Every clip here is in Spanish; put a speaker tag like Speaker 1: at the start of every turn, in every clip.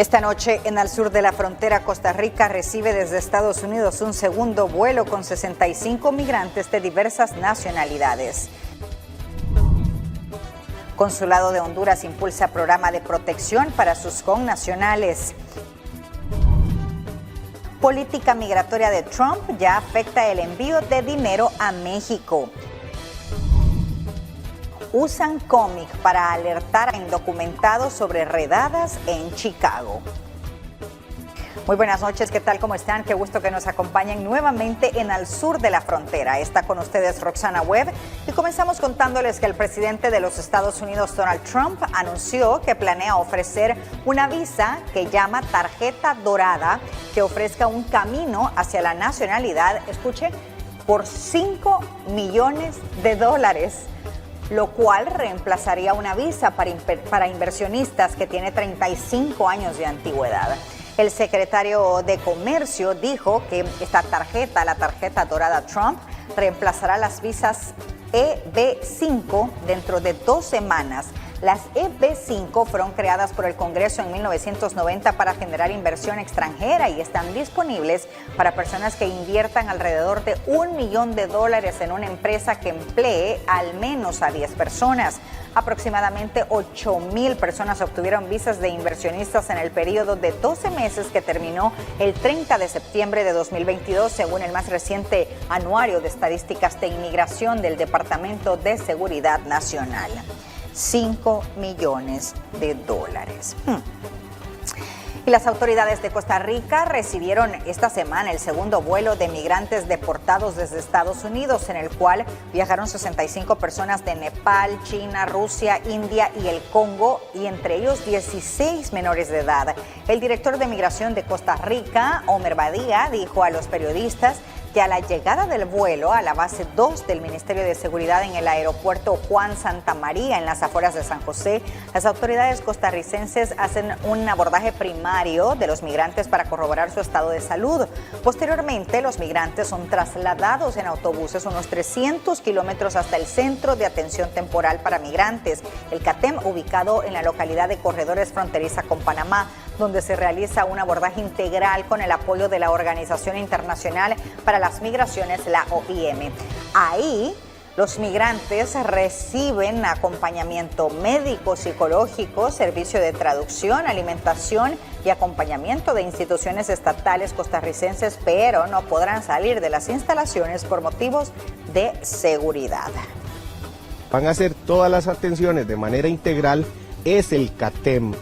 Speaker 1: Esta noche, en el sur de la frontera, Costa Rica recibe desde Estados Unidos un segundo vuelo con 65 migrantes de diversas nacionalidades. Consulado de Honduras impulsa programa de protección para sus connacionales. Política migratoria de Trump ya afecta el envío de dinero a México. Usan cómic para alertar a indocumentados sobre redadas en Chicago. Muy buenas noches, ¿qué tal? ¿Cómo están? Qué gusto que nos acompañen nuevamente en el sur de la frontera. Está con ustedes Roxana Webb y comenzamos contándoles que el presidente de los Estados Unidos, Donald Trump, anunció que planea ofrecer una visa que llama tarjeta dorada que ofrezca un camino hacia la nacionalidad, escuche, por $5 millones, lo cual reemplazaría una visa para inversionistas que tiene 35 años de antigüedad. El secretario de Comercio dijo que esta tarjeta, la tarjeta dorada Trump, reemplazará las visas EB5 dentro de 2 semanas. Las EB5 fueron creadas por el Congreso en 1990 para generar inversión extranjera y están disponibles para personas que inviertan alrededor de $1 millón en una empresa que emplee al menos a 10 personas. Aproximadamente 8,000 personas obtuvieron visas de inversionistas en el periodo de 12 meses que terminó el 30 de septiembre de 2022, según el más reciente anuario de estadísticas de inmigración del Departamento de Seguridad Nacional. $5 millones. Y las autoridades de Costa Rica recibieron esta semana el segundo vuelo de migrantes deportados desde Estados Unidos, en el cual viajaron 65 personas de Nepal, China, Rusia, India y el Congo, y entre ellos 16 menores de edad. El director de Migración de Costa Rica, Omer Badía, dijo a los periodistas que a la llegada del vuelo a la base 2 del Ministerio de Seguridad en el aeropuerto Juan Santamaría, en las afueras de San José, las autoridades costarricenses hacen un abordaje primario de los migrantes para corroborar su estado de salud. Posteriormente, los migrantes son trasladados en autobuses unos 300 kilómetros hasta el Centro de Atención Temporal para Migrantes, el CATEM, ubicado en la localidad de Corredores fronteriza con Panamá, donde se realiza un abordaje integral con el apoyo de la Organización Internacional para las Migraciones, la OIM. Ahí, los migrantes reciben acompañamiento médico, psicológico, servicio de traducción, alimentación y acompañamiento de instituciones estatales costarricenses, pero no podrán salir de las instalaciones por motivos de seguridad.
Speaker 2: Van a hacer todas las atenciones de manera integral, es el CATEM.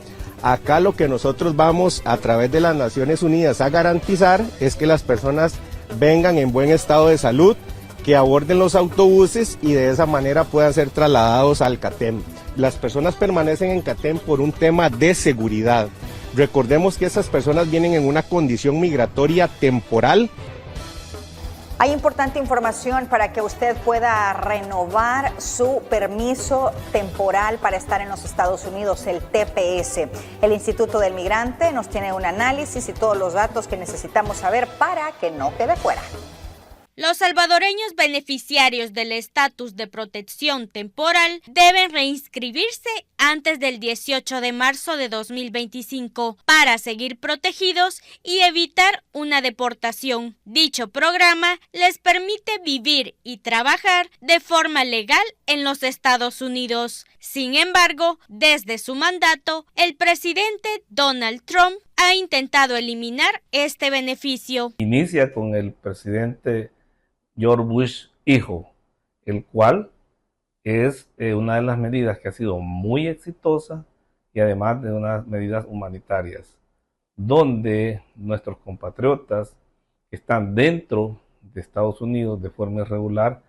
Speaker 2: Acá lo que nosotros vamos a través de las Naciones Unidas a garantizar es que las personas vengan en buen estado de salud, que aborden los autobuses y de esa manera puedan ser trasladados al CATEM. Las personas permanecen en CATEM por un tema de seguridad. Recordemos que esas personas vienen en una condición migratoria temporal.
Speaker 1: Hay importante información para que usted pueda renovar su permiso temporal para estar en los Estados Unidos, el TPS. El Instituto del Migrante nos tiene un análisis y todos los datos que necesitamos saber para que no quede fuera.
Speaker 3: Los salvadoreños beneficiarios del estatus de protección temporal deben reinscribirse antes del 18 de marzo de 2025 para seguir protegidos y evitar una deportación. Dicho programa les permite vivir y trabajar de forma legal en los Estados Unidos. Sin embargo, desde su mandato, el presidente Donald Trump ha intentado eliminar este beneficio.
Speaker 4: Inicia con el presidente George Bush hijo, el cual es una de las medidas que ha sido muy exitosa y además de unas medidas humanitarias, donde nuestros compatriotas que están dentro de Estados Unidos de forma irregular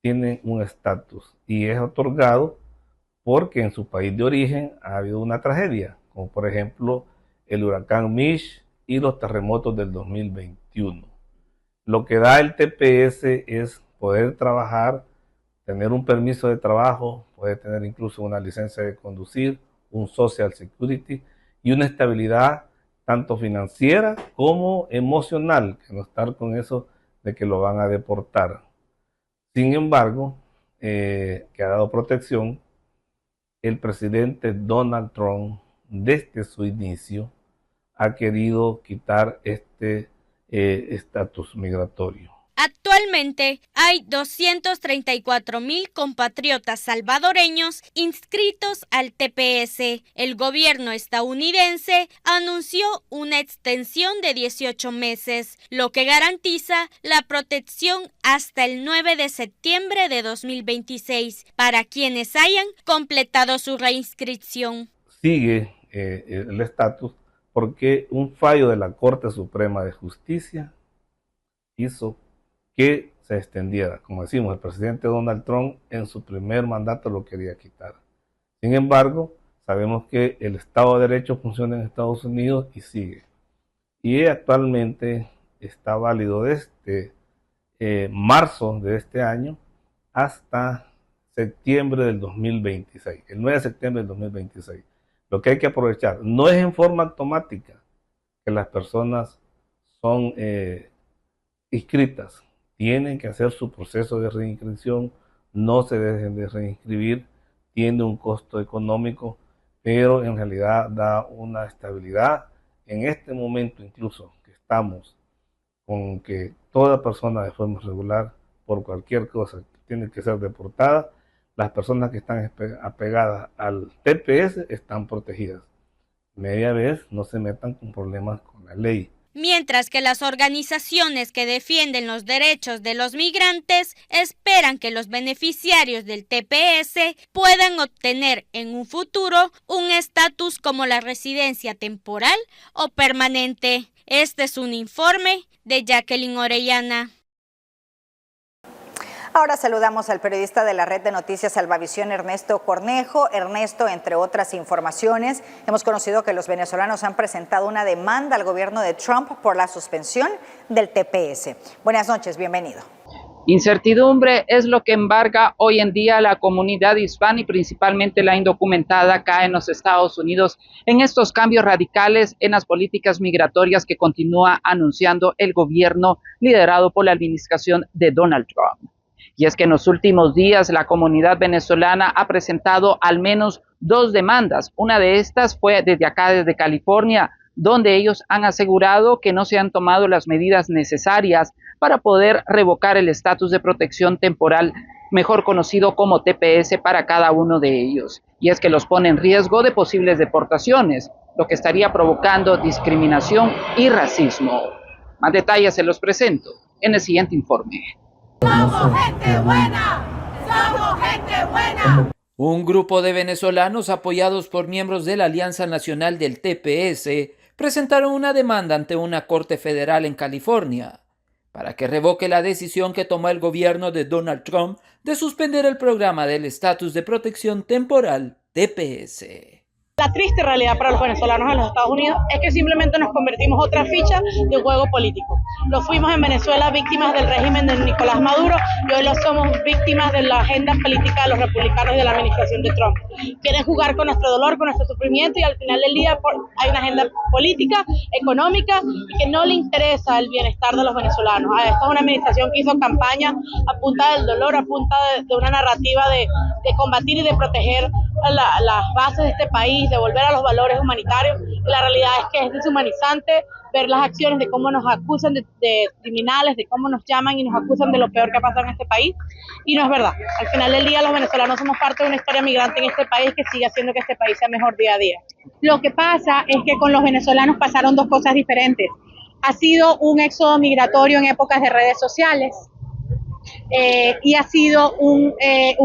Speaker 4: tienen un estatus y es otorgado porque en su país de origen ha habido una tragedia, como por ejemplo el huracán Mitch y los terremotos del 2021. Lo que da el TPS es poder trabajar, tener un permiso de trabajo, poder tener incluso una licencia de conducir, un Social Security y una estabilidad tanto financiera como emocional, que no estar con eso de que lo van a deportar. Sin embargo, que ha dado protección, el presidente Donald Trump, desde su inicio, ha querido quitar este estatus migratorio.
Speaker 3: Actualmente hay 234,000 compatriotas salvadoreños inscritos al TPS. El gobierno estadounidense anunció una extensión de 18 meses, lo que garantiza la protección hasta el 9 de septiembre de 2026 para quienes hayan completado su reinscripción.
Speaker 4: Sigue el estatus porque un fallo de la Corte Suprema de Justicia hizo que se extendiera. Como decimos, el presidente Donald Trump en su primer mandato lo quería quitar. Sin embargo, sabemos que el Estado de Derecho funciona en Estados Unidos y sigue. Y actualmente está válido desde marzo de este año hasta septiembre del 2026, el 9 de septiembre del 2026. Lo que hay que aprovechar, no es en forma automática que las personas son inscritas, tienen que hacer su proceso de reinscripción, no se dejen de reinscribir, tiene un costo económico, pero en realidad da una estabilidad. En este momento incluso que estamos con que toda persona de forma regular, por cualquier cosa, tiene que ser deportada, las personas que están apegadas al TPS están protegidas. Media vez no se metan con problemas con la ley.
Speaker 3: Mientras que las organizaciones que defienden los derechos de los migrantes esperan que los beneficiarios del TPS puedan obtener en un futuro un estatus como la residencia temporal o permanente. Este es un informe de Jacqueline Orellana.
Speaker 1: Ahora saludamos al periodista de la red de noticias Salvavisión, Ernesto Cornejo. Ernesto, entre otras informaciones, hemos conocido que los venezolanos han presentado una demanda al gobierno de Trump por la suspensión del TPS. Buenas noches, bienvenido.
Speaker 5: Incertidumbre es lo que embarga hoy en día a la comunidad hispana y principalmente la indocumentada acá en los Estados Unidos en estos cambios radicales en las políticas migratorias que continúa anunciando el gobierno liderado por la administración de Donald Trump. Y es que en los últimos días la comunidad venezolana ha presentado al menos 2 demandas. Una de estas fue desde acá, desde California, donde ellos han asegurado que no se han tomado las medidas necesarias para poder revocar el estatus de protección temporal, mejor conocido como TPS, para cada uno de ellos. Y es que los pone en riesgo de posibles deportaciones, lo que estaría provocando discriminación y racismo. Más detalles se los presento en el siguiente informe.
Speaker 6: ¡Somos gente buena! ¡Somos gente buena!
Speaker 7: Un grupo de venezolanos apoyados por miembros de la Alianza Nacional del TPS presentaron una demanda ante una corte federal en California para que revoque la decisión que tomó el gobierno de Donald Trump de suspender el programa del estatus de protección temporal TPS.
Speaker 8: La triste realidad para los venezolanos en los Estados Unidos es que simplemente nos convertimos otra ficha de un juego político. Lo fuimos en Venezuela víctimas del régimen de Nicolás Maduro y hoy lo somos víctimas de la agenda política de los republicanos y de la administración de Trump. Quieren jugar con nuestro dolor, con nuestro sufrimiento y al final del día hay una agenda política, económica y que no le interesa el bienestar de los venezolanos. Esta es una administración que hizo campaña a punta del dolor, a punta de una narrativa de combatir y de proteger las bases de este país, de volver a los valores humanitarios. Y la realidad es que es deshumanizante ver las acciones de cómo nos acusan de criminales, de cómo nos llaman y nos acusan de lo peor que ha pasado en este país. Y no es verdad. Al final del día los venezolanos somos parte de una historia migrante en este país que sigue haciendo que este país sea mejor día a día.
Speaker 9: Lo que pasa es que con los venezolanos pasaron 2 cosas diferentes. Ha sido un éxodo migratorio en épocas de redes sociales y ha sido un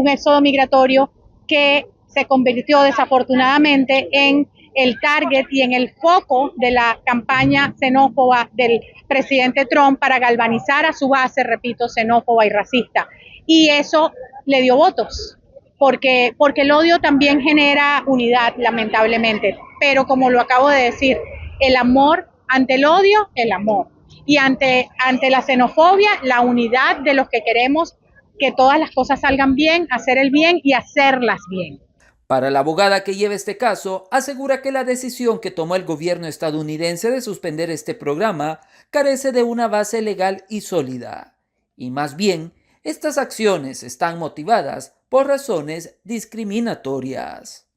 Speaker 9: éxodo migratorio que se convirtió desafortunadamente en el target y en el foco de la campaña xenófoba del presidente Trump para galvanizar a su base, repito, xenófoba y racista. Y eso le dio votos, porque el odio también genera unidad, lamentablemente. Pero como lo acabo de decir, el amor ante el odio, el amor. Y ante la xenofobia, la unidad de los que queremos que todas las cosas salgan bien, hacer el bien y hacerlas bien.
Speaker 7: Para la abogada que lleva este caso, asegura que la decisión que tomó el gobierno estadounidense de suspender este programa carece de una base legal y sólida. Y más bien, estas acciones están motivadas por razones discriminatorias.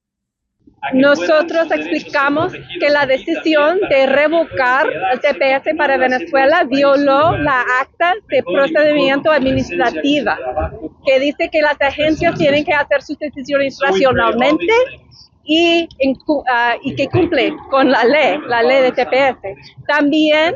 Speaker 10: Nosotros explicamos que la decisión de revocar el TPS para Venezuela violó la acta de procedimiento administrativa, que dice que las agencias tienen que hacer sus decisiones racionalmente y que cumple con la ley de TPS. También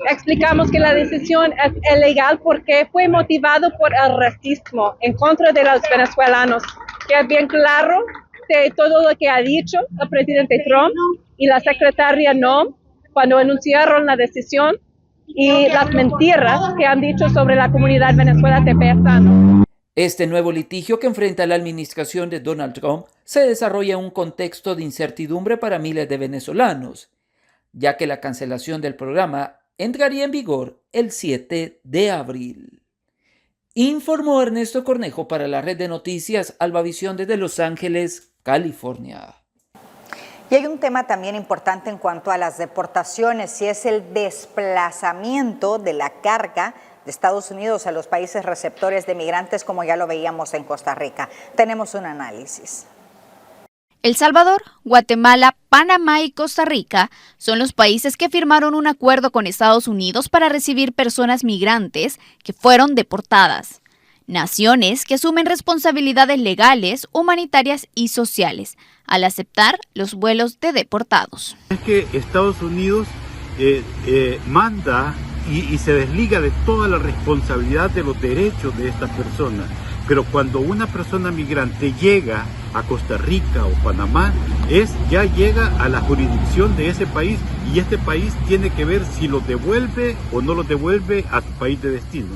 Speaker 10: explicamos que la decisión es ilegal porque fue motivado por el racismo en contra de los venezolanos, que es bien claro de todo lo que ha dicho el presidente Trump y la secretaria Noem cuando anunciaron la decisión y las mentiras que han dicho sobre la comunidad Venezuela TPS-ano.
Speaker 7: Este nuevo litigio que enfrenta la administración de Donald Trump se desarrolla en un contexto de incertidumbre para miles de venezolanos, ya que la cancelación del programa entraría en vigor el 7 de abril. Informó Ernesto Cornejo para la red de noticias Albavisión desde Los Ángeles, California.
Speaker 1: Y hay un tema también importante en cuanto a las deportaciones y es el desplazamiento de la carga de Estados Unidos a los países receptores de migrantes, como ya lo veíamos en Costa Rica. Tenemos un análisis.
Speaker 11: El Salvador, Guatemala, Panamá y Costa Rica son los países que firmaron un acuerdo con Estados Unidos para recibir personas migrantes que fueron deportadas. Naciones que asumen responsabilidades legales, humanitarias y sociales al aceptar los vuelos de deportados.
Speaker 12: Es que Estados Unidos manda y se desliga de toda la responsabilidad de los derechos de estas personas. Pero cuando una persona migrante llega a Costa Rica o Panamá, ya llega a la jurisdicción de ese país y este país tiene que ver si los devuelve o no los devuelve a su país de destino.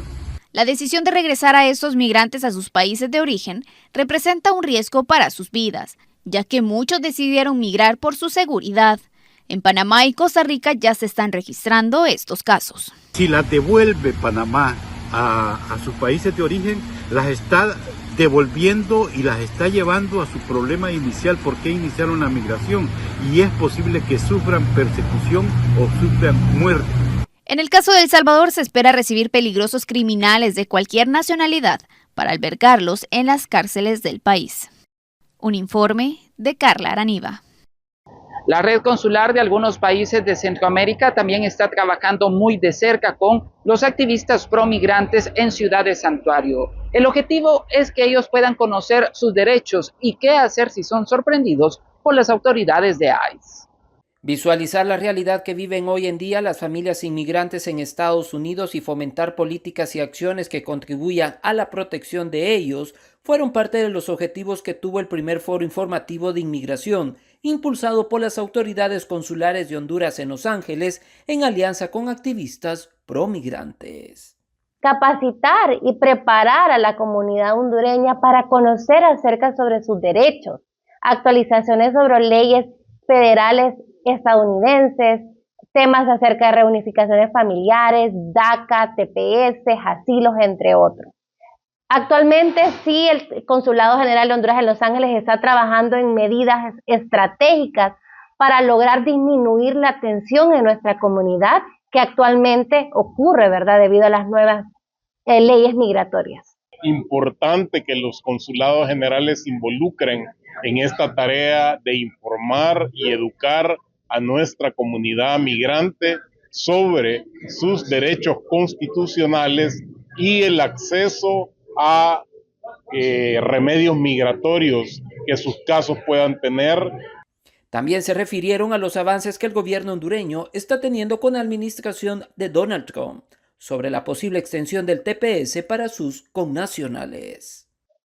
Speaker 11: La decisión de regresar a estos migrantes a sus países de origen representa un riesgo para sus vidas, ya que muchos decidieron migrar por su seguridad. En Panamá y Costa Rica ya se están registrando estos casos.
Speaker 12: Si las devuelve Panamá a sus países de origen, las está devolviendo y las está llevando a su problema inicial, por qué iniciaron la migración, y es posible que sufran persecución o sufran muerte.
Speaker 11: En el caso de El Salvador se espera recibir peligrosos criminales de cualquier nacionalidad para albergarlos en las cárceles del país. Un informe de Carla Araniva.
Speaker 5: La red consular de algunos países de Centroamérica también está trabajando muy de cerca con los activistas pro-migrantes en ciudades santuario. El objetivo es que ellos puedan conocer sus derechos y qué hacer si son sorprendidos por las autoridades de ICE.
Speaker 7: Visualizar la realidad que viven hoy en día las familias inmigrantes en Estados Unidos y fomentar políticas y acciones que contribuyan a la protección de ellos fueron parte de los objetivos que tuvo el primer foro informativo de inmigración, impulsado por las autoridades consulares de Honduras en Los Ángeles, en alianza con activistas pro-migrantes.
Speaker 13: Capacitar y preparar a la comunidad hondureña para conocer acerca sobre sus derechos, actualizaciones sobre leyes federales estadounidenses, temas acerca de reunificaciones familiares, DACA, TPS, asilos, entre otros. Actualmente sí, el Consulado General de Honduras en Los Ángeles está trabajando en medidas estratégicas para lograr disminuir la tensión en nuestra comunidad que actualmente ocurre, ¿verdad?, debido a las nuevas leyes migratorias.
Speaker 14: Importante que los consulados generales se involucren en esta tarea de informar y educar a nuestra comunidad migrante sobre sus derechos constitucionales y el acceso a remedios migratorios que sus casos puedan tener.
Speaker 7: También se refirieron a los avances que el gobierno hondureño está teniendo con la administración de Donald Trump sobre la posible extensión del TPS para sus connacionales.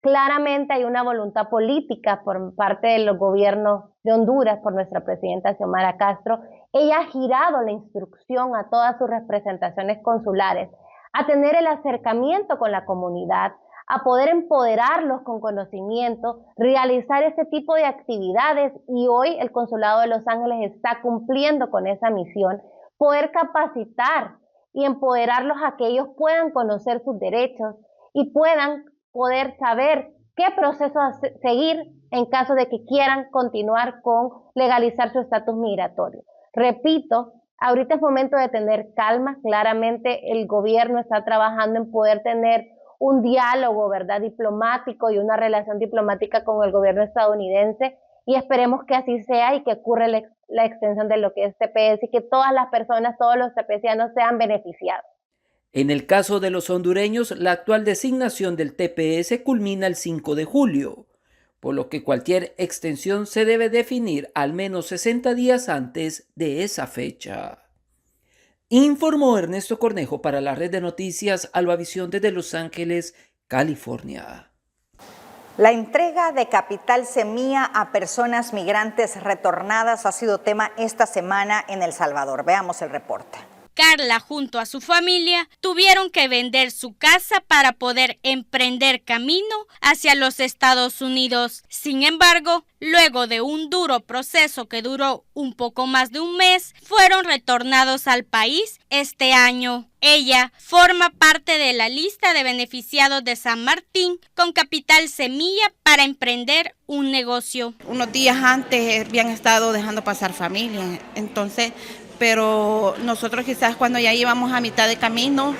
Speaker 13: Claramente hay una voluntad política por parte del gobierno de Honduras, por nuestra presidenta Xiomara Castro. Ella ha girado la instrucción a todas sus representaciones consulares a tener el acercamiento con la comunidad, a poder empoderarlos con conocimiento, realizar ese tipo de actividades, y hoy el Consulado de Los Ángeles está cumpliendo con esa misión, poder capacitar y empoderarlos a que ellos puedan conocer sus derechos y puedan poder saber qué proceso seguir en caso de que quieran continuar con legalizar su estatus migratorio. Repito, ahorita es momento de tener calma. Claramente el gobierno está trabajando en poder tener un diálogo, ¿verdad?, diplomático y una relación diplomática con el gobierno estadounidense, y esperemos que así sea y que ocurra la extensión de lo que es TPS y que todas las personas, todos los tepecianos sean beneficiados.
Speaker 7: En el caso de los hondureños, la actual designación del TPS culmina el 5 de julio, por lo que cualquier extensión se debe definir al menos 60 días antes de esa fecha. Informó Ernesto Cornejo para la red de noticias Albavisión desde Los Ángeles, California.
Speaker 1: La entrega de capital semilla a personas migrantes retornadas ha sido tema esta semana en El Salvador. Veamos el reporte.
Speaker 3: Carla junto a su familia tuvieron que vender su casa para poder emprender camino hacia los Estados Unidos. Sin embargo, luego de un duro proceso que duró un poco más de un mes, fueron retornados al país este año. Ella forma parte de la lista de beneficiados de San Martín con capital semilla para emprender un negocio.
Speaker 15: Unos días antes habían estado dejando pasar familia, entonces, pero nosotros quizás cuando ya íbamos a mitad de camino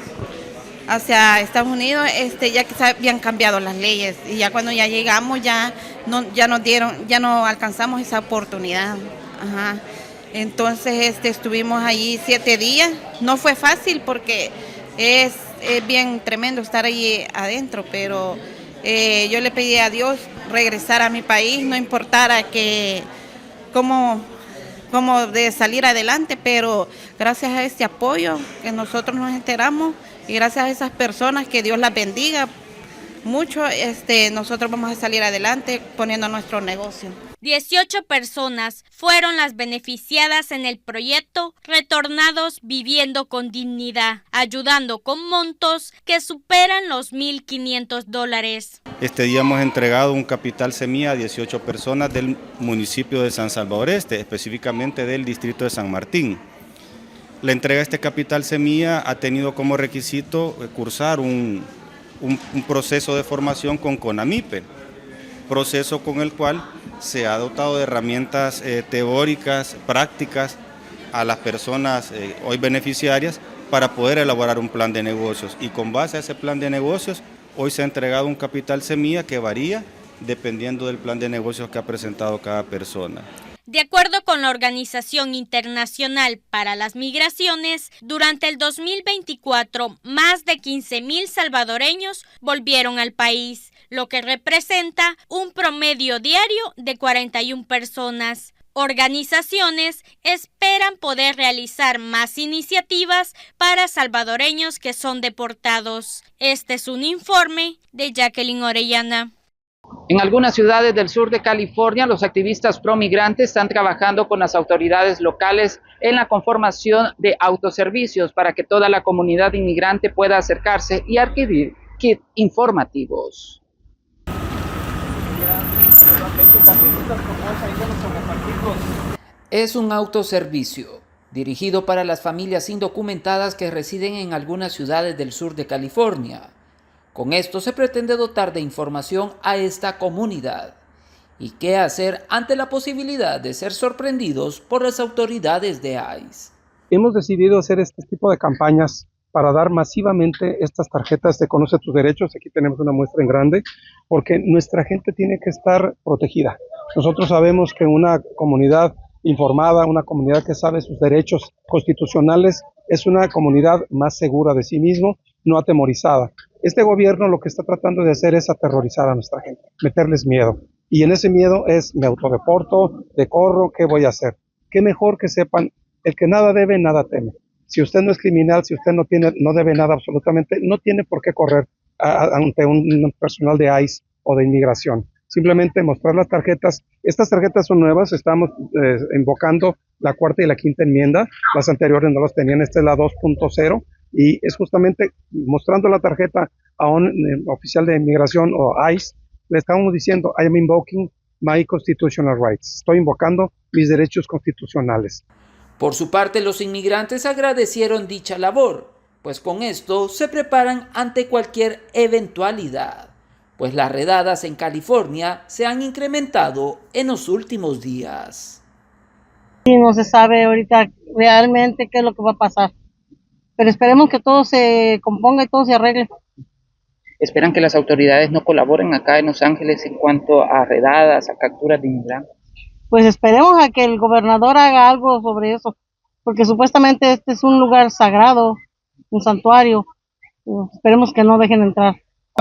Speaker 15: hacia Estados Unidos, ya quizás habían cambiado las leyes y ya cuando ya llegamos ya no alcanzamos esa oportunidad. Ajá. Entonces estuvimos allí 7 días. No fue fácil porque es bien tremendo estar allí adentro, pero yo le pedí a Dios regresar a mi país, no importara cómo de salir adelante, pero gracias a este apoyo que nosotros nos enteramos y gracias a esas personas, que Dios las bendiga mucho, nosotros vamos a salir adelante poniendo nuestro negocio.
Speaker 3: 18 personas fueron las beneficiadas en el proyecto Retornados Viviendo con Dignidad, ayudando con montos que superan los $1,500.
Speaker 16: Este día hemos entregado un capital semilla a 18 personas del municipio de San Salvador Este, específicamente del distrito de San Martín. La entrega de este capital semilla ha tenido como requisito cursar un proceso de formación con CONAMIPE, proceso con el cual se ha dotado de herramientas teóricas, prácticas a las personas hoy beneficiarias para poder elaborar un plan de negocios. Y con base a ese plan de negocios, hoy se ha entregado un capital semilla que varía dependiendo del plan de negocios que ha presentado cada persona.
Speaker 3: De acuerdo con la Organización Internacional para las Migraciones, durante el 2024, más de 15,000 salvadoreños volvieron al país, lo que representa un promedio diario de 41 personas. Organizaciones esperan poder realizar más iniciativas para salvadoreños que son deportados. Este es un informe de Jacqueline Orellana.
Speaker 5: En algunas ciudades del sur de California, los activistas pro-migrantes están trabajando con las autoridades locales en la conformación de autoservicios para que toda la comunidad inmigrante pueda acercarse y adquirir kits informativos.
Speaker 7: Es un autoservicio dirigido para las familias indocumentadas que residen en algunas ciudades del sur de California. Con esto se pretende dotar de información a esta comunidad y qué hacer ante la posibilidad de ser sorprendidos por las autoridades de ICE.
Speaker 17: Hemos decidido hacer este tipo de campañas para dar masivamente estas tarjetas de Conoce tus Derechos. Aquí tenemos una muestra en grande, porque nuestra gente tiene que estar protegida. Nosotros sabemos que una comunidad informada, una comunidad que sabe sus derechos constitucionales, es una comunidad más segura de sí mismo, no atemorizada. Este gobierno lo que está tratando de hacer es aterrorizar a nuestra gente, meterles miedo. Y en ese miedo es, me autodeporto, decorro, ¿qué voy a hacer? Qué mejor que sepan, el que nada debe, nada teme. Si usted no es criminal, si usted no debe nada absolutamente, no tiene por qué correr ante un personal de ICE o de inmigración. Simplemente mostrar las tarjetas. Estas tarjetas son nuevas, estamos invocando la 4ª y la 5ª enmienda. Las anteriores no las tenían, esta es la 2.0. Y es justamente mostrando la tarjeta a un oficial de inmigración o ICE, le estamos diciendo, I am invoking my constitutional rights. Estoy invocando mis derechos constitucionales.
Speaker 7: Por su parte, los inmigrantes agradecieron dicha labor, pues con esto se preparan ante cualquier eventualidad, pues las redadas en California se han incrementado en los últimos días.
Speaker 18: Y no se sabe ahorita realmente qué es lo que va a pasar. Pero esperemos que todo se componga y todo se arregle.
Speaker 5: ¿Esperan que las autoridades no colaboren acá en Los Ángeles en cuanto a redadas, a capturas de inmigrantes?
Speaker 18: pues esperemos a que el gobernador haga algo sobre eso, porque supuestamente este es un lugar sagrado, un santuario. Esperemos que no dejen entrar.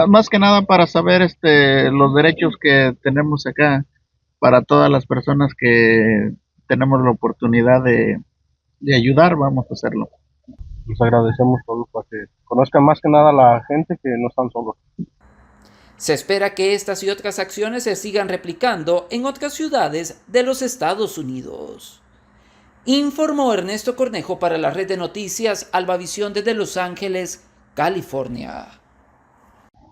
Speaker 19: Más que nada para saber los derechos que tenemos acá para todas las personas que tenemos la oportunidad de ayudar, vamos a hacerlo.
Speaker 17: Les agradecemos todos para que conozcan más que nada a la gente que no están solos.
Speaker 7: Se espera que estas y otras acciones se sigan replicando en otras ciudades de los Estados Unidos. Informó Ernesto Cornejo para la red de noticias Albavisión desde Los Ángeles, California.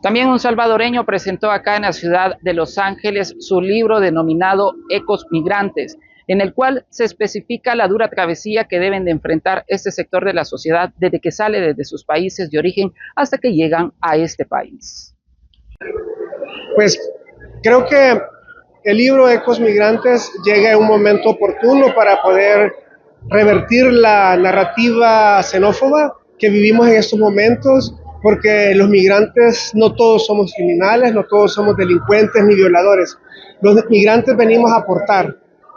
Speaker 5: También un salvadoreño presentó acá en la ciudad de Los Ángeles su libro denominado Ecos Migrantes, en el cual se especifica la dura travesía que deben de enfrentar este sector de la sociedad desde que sale desde sus países de origen hasta que llegan a este país.
Speaker 17: Pues creo que el libro Ecos Migrantes llega en un momento oportuno para poder revertir la narrativa xenófoba que vivimos en estos momentos, porque los migrantes no todos somos criminales, no todos somos delincuentes ni violadores. Los migrantes venimos a aportar.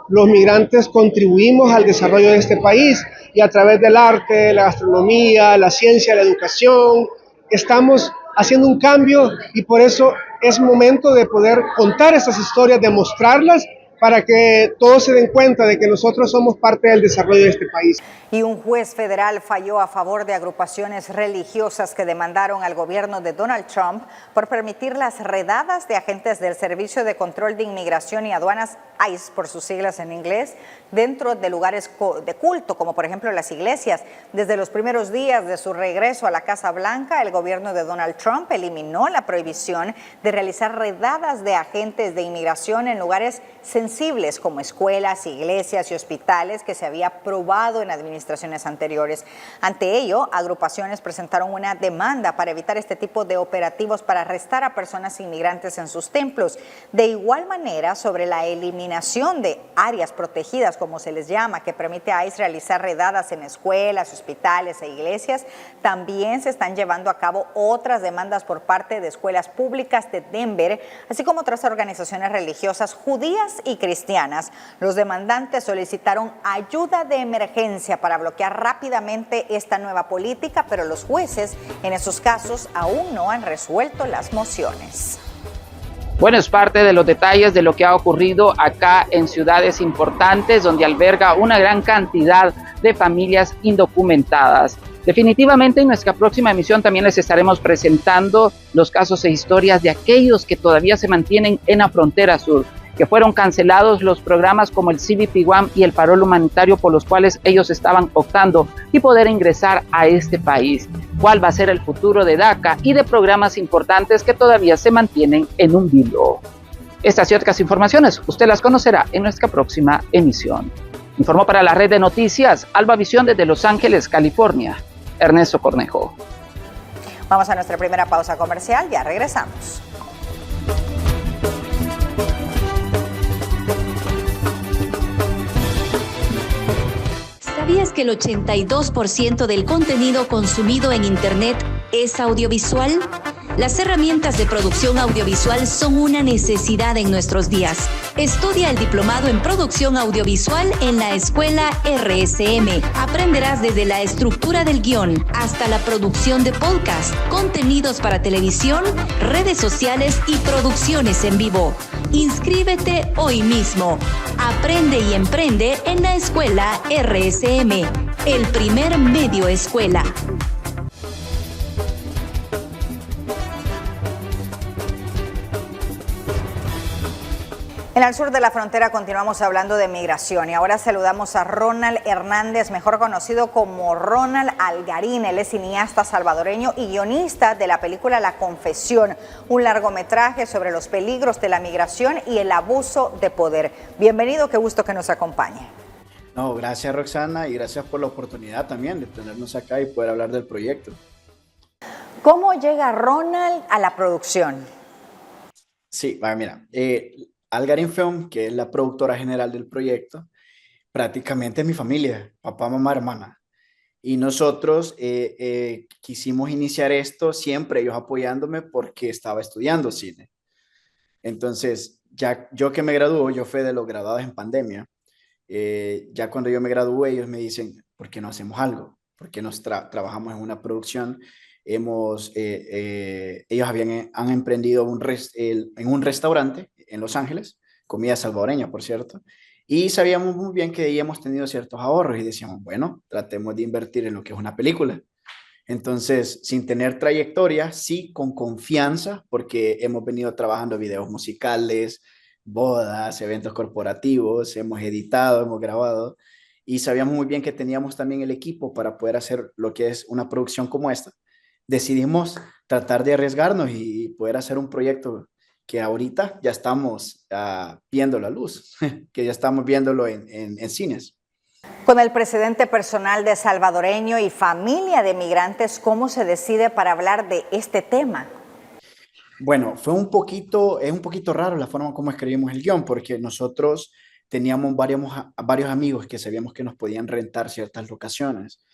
Speaker 17: Los migrantes contribuimos al desarrollo de este país y a través del arte, la gastronomía, la ciencia, la educación, estamos haciendo un cambio y por eso es momento de poder contar estas historias, de mostrarlas para que todos se den cuenta de que nosotros somos parte del desarrollo de este país.
Speaker 1: Y un juez federal falló a favor de agrupaciones religiosas que demandaron al gobierno de Donald Trump por permitir las redadas de agentes del Servicio de Control de Inmigración y Aduanas, ICE por sus siglas en inglés, dentro de lugares de culto, como por ejemplo las iglesias. Desde los primeros días de su regreso a la Casa Blanca, el gobierno de Donald Trump eliminó la prohibición de realizar redadas de agentes de inmigración en lugares sensibles como escuelas, iglesias y hospitales que se había aprobado en administraciones anteriores. Ante ello, agrupaciones presentaron una demanda para evitar este tipo de operativos para arrestar a personas inmigrantes en sus templos. De igual manera, sobre la eliminación de áreas protegidas, como se les llama, que permite a ICE realizar redadas en escuelas, hospitales e iglesias, también se están llevando a cabo otras demandas por parte de escuelas públicas de Denver, así como otras organizaciones religiosas judías y cristianas. Los demandantes solicitaron ayuda de emergencia para bloquear rápidamente esta nueva política, pero los jueces en esos casos aún no han resuelto las mociones.
Speaker 5: Bueno, es parte de los detalles de lo que ha ocurrido acá en ciudades importantes donde alberga una gran cantidad de familias indocumentadas. Definitivamente en nuestra próxima emisión también les estaremos presentando los casos e historias de aquellos que todavía se mantienen en la frontera sur, que fueron cancelados los programas como el CBP One y el parol humanitario por los cuales ellos estaban optando y poder ingresar a este país. ¿Cuál va a ser el futuro de DACA y de programas importantes que todavía se mantienen en un vilo? Estas y otras informaciones usted las conocerá en nuestra próxima emisión. Informó para la red de noticias Albavisión desde Los Ángeles, California, Ernesto Cornejo.
Speaker 1: Vamos a nuestra primera pausa comercial, ya regresamos.
Speaker 20: ¿Sabías que el 82% del contenido consumido en Internet es audiovisual? Las herramientas de producción audiovisual son una necesidad en nuestros días. Estudia el diplomado en producción audiovisual en la escuela RSM. Aprenderás desde la estructura del guión hasta la producción de podcast, contenidos para televisión, redes sociales y producciones en vivo. Inscríbete hoy mismo. Aprende y emprende en la escuela RSM, el primer medio escuela.
Speaker 1: En el sur de la frontera continuamos hablando de migración y ahora saludamos a Ronald Hernández, mejor conocido como Ronald Algarín. Él es cineasta salvadoreño y guionista de la película La Confesión, un largometraje sobre los peligros de la migración y el abuso de poder. Bienvenido, qué gusto que nos acompañe.
Speaker 21: No, gracias Roxana y gracias por la oportunidad también de tenernos acá y poder hablar del proyecto.
Speaker 1: ¿Cómo llega Ronald a la producción?
Speaker 21: Sí, mira, Algarín Film, que es la productora general del proyecto, prácticamente es mi familia, papá, mamá, hermana. Y nosotros quisimos iniciar esto siempre, ellos apoyándome porque estaba estudiando cine. Entonces, ya yo que me graduó, yo fui de los graduados en pandemia. Ya cuando yo me gradué, ellos me dicen, ¿por qué no hacemos algo? ¿Por qué no trabajamos en una producción? Ellos han emprendido en un restaurante en Los Ángeles, comida salvadoreña, por cierto, y sabíamos muy bien que ahí hemos tenido ciertos ahorros y decíamos, bueno, tratemos de invertir en lo que es una película. Entonces, sin tener trayectoria, sí con confianza, porque hemos venido trabajando videos musicales, bodas, eventos corporativos, hemos editado, hemos grabado, y sabíamos muy bien que teníamos también el equipo para poder hacer lo que es una producción como esta. Decidimos tratar de arriesgarnos y poder hacer un proyecto que ahorita ya estamos viendo la luz, que ya estamos viéndolo en cines.
Speaker 1: Con el presidente personal de salvadoreño y familia de migrantes, ¿cómo se decide para hablar de este tema?
Speaker 21: Bueno, es un poquito raro la forma como escribimos el guión, porque nosotros teníamos varios amigos que sabíamos que nos podían rentar ciertas locaciones.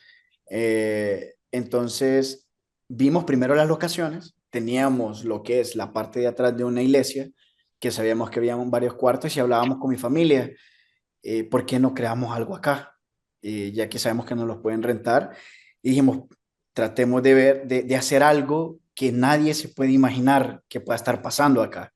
Speaker 21: Entonces, vimos primero las locaciones, teníamos lo que es la parte de atrás de una iglesia, que sabíamos que había varios cuartos y hablábamos con mi familia, ¿por qué no creamos algo acá? Ya que sabemos que nos los pueden rentar. Y dijimos, tratemos de hacer algo que nadie se puede imaginar que pueda estar pasando acá.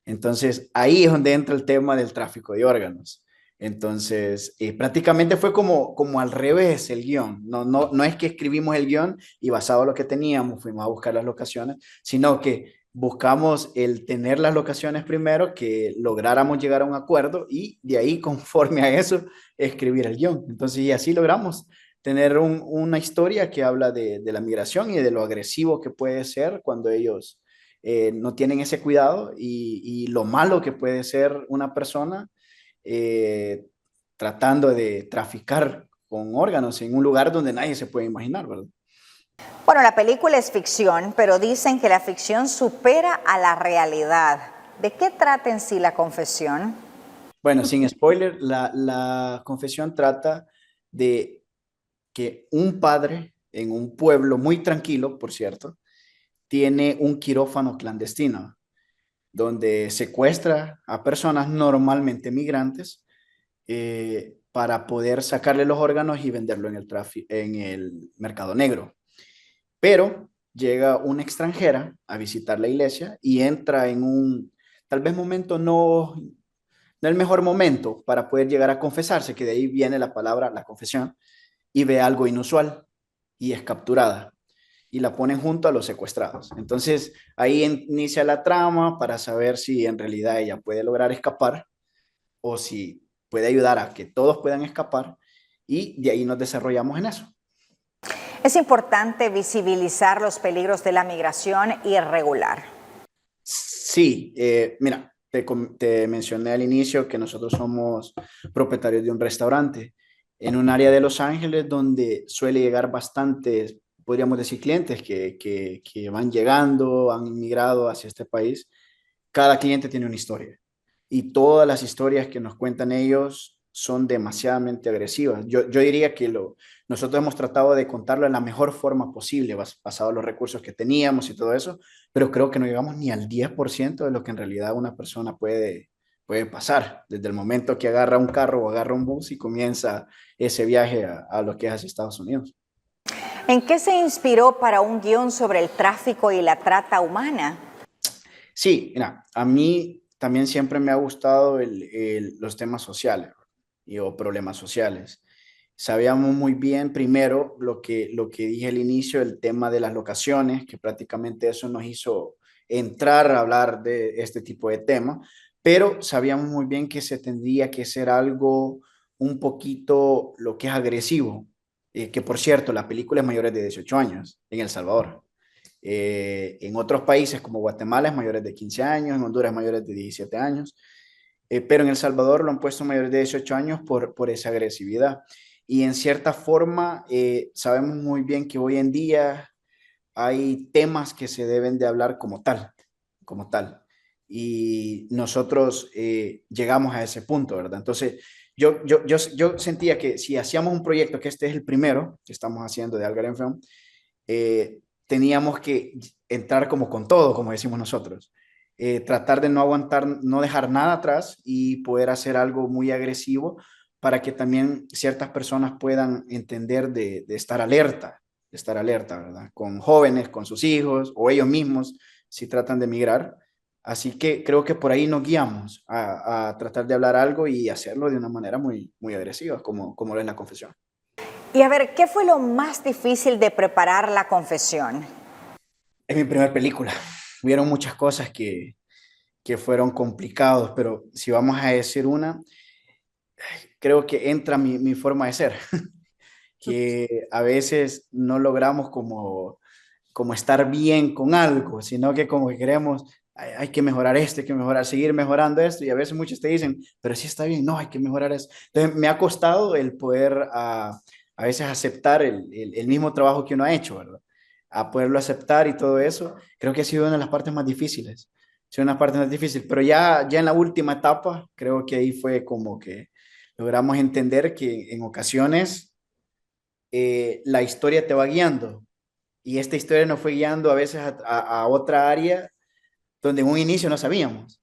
Speaker 21: Entonces, ahí es donde entra el tema del tráfico de órganos. Entonces, prácticamente fue como al revés el guión. No es que escribimos el guión y basado en lo que teníamos fuimos a buscar las locaciones, sino que buscamos el tener las locaciones primero, que lográramos llegar a un acuerdo y de ahí, conforme a eso, escribir el guión. Entonces, y así logramos tener una historia que habla de la migración y de lo agresivo que puede ser cuando ellos no tienen ese cuidado y lo malo que puede ser una persona tratando de traficar con órganos en un lugar donde nadie se puede imaginar, ¿verdad?
Speaker 1: Bueno, la película es ficción, pero dicen que la ficción supera a la realidad. ¿De qué trata en sí la confesión?
Speaker 21: Bueno, sin spoiler, la confesión trata de que un padre en un pueblo muy tranquilo, por cierto, tiene un quirófano clandestino donde secuestra a personas normalmente migrantes para poder sacarle los órganos y venderlo en el mercado negro. Pero llega una extranjera a visitar la iglesia y entra en un, tal vez momento no el mejor momento para poder llegar a confesarse, que de ahí viene la palabra, la confesión, y ve algo inusual y es capturada y la ponen junto a los secuestrados. Entonces ahí inicia la trama para saber si en realidad ella puede lograr escapar o si puede ayudar a que todos puedan escapar, y de ahí nos desarrollamos en eso.
Speaker 1: Es importante visibilizar los peligros de la migración irregular.
Speaker 21: Sí, mira, te mencioné al inicio que nosotros somos propietarios de un restaurante en un área de Los Ángeles donde suele llegar bastantes, podríamos decir, clientes que van llegando, han inmigrado hacia este país. Cada cliente tiene una historia y todas las historias que nos cuentan ellos son demasiadamente agresivas. Yo diría que nosotros hemos tratado de contarlo en la mejor forma posible, basado en los recursos que teníamos y todo eso, pero creo que no llegamos ni al 10% de lo que en realidad una persona puede pasar, desde el momento que agarra un carro o agarra un bus y comienza ese viaje a lo que es hacia Estados Unidos.
Speaker 1: ¿En qué se inspiró para un guión sobre el tráfico y la trata humana?
Speaker 21: Sí, mira, a mí también siempre me ha gustado los temas sociales o problemas sociales. Sabíamos muy bien, primero, lo que dije al inicio, el tema de las locaciones, que prácticamente eso nos hizo entrar a hablar de este tipo de tema, pero sabíamos muy bien que se tendría que ser algo un poquito lo que es agresivo, que por cierto, la película es mayores de 18 años en El Salvador. En otros países como Guatemala es mayores de 15 años, en Honduras mayores de 17 años, pero en El Salvador lo han puesto mayores de 18 años por esa agresividad. Y en cierta forma sabemos muy bien que hoy en día hay temas que se deben de hablar como tal. Y nosotros llegamos a ese punto, ¿verdad? Entonces, yo sentía que si hacíamos un proyecto, que este es el primero que estamos haciendo de Algar Film, teníamos que entrar como con todo, como decimos nosotros. tratar de no aguantar, no dejar nada atrás y poder hacer algo muy agresivo para que también ciertas personas puedan entender de estar alerta, ¿verdad? Con jóvenes, con sus hijos o ellos mismos si tratan de migrar. Así que creo que por ahí nos guiamos a tratar de hablar algo y hacerlo de una manera muy, muy agresiva, como lo es la confesión.
Speaker 1: Y a ver, ¿qué fue lo más difícil de preparar la confesión?
Speaker 21: Es mi primera película. Hubieron muchas cosas que fueron complicados, pero si vamos a decir una, creo que entra mi forma de ser, que a veces no logramos como estar bien con algo, sino que como que queremos, hay que mejorar esto, hay que mejorar, seguir mejorando esto, y a veces muchos te dicen, pero sí está bien, no, hay que mejorar eso. Entonces me ha costado el poder a veces aceptar el mismo trabajo que uno ha hecho, ¿verdad? A poderlo aceptar y todo eso, creo que ha sido una de las partes más difíciles. Pero ya en la última etapa, creo que ahí fue como que logramos entender que en ocasiones la historia te va guiando, y esta historia nos fue guiando a veces a otra área donde en un inicio no sabíamos.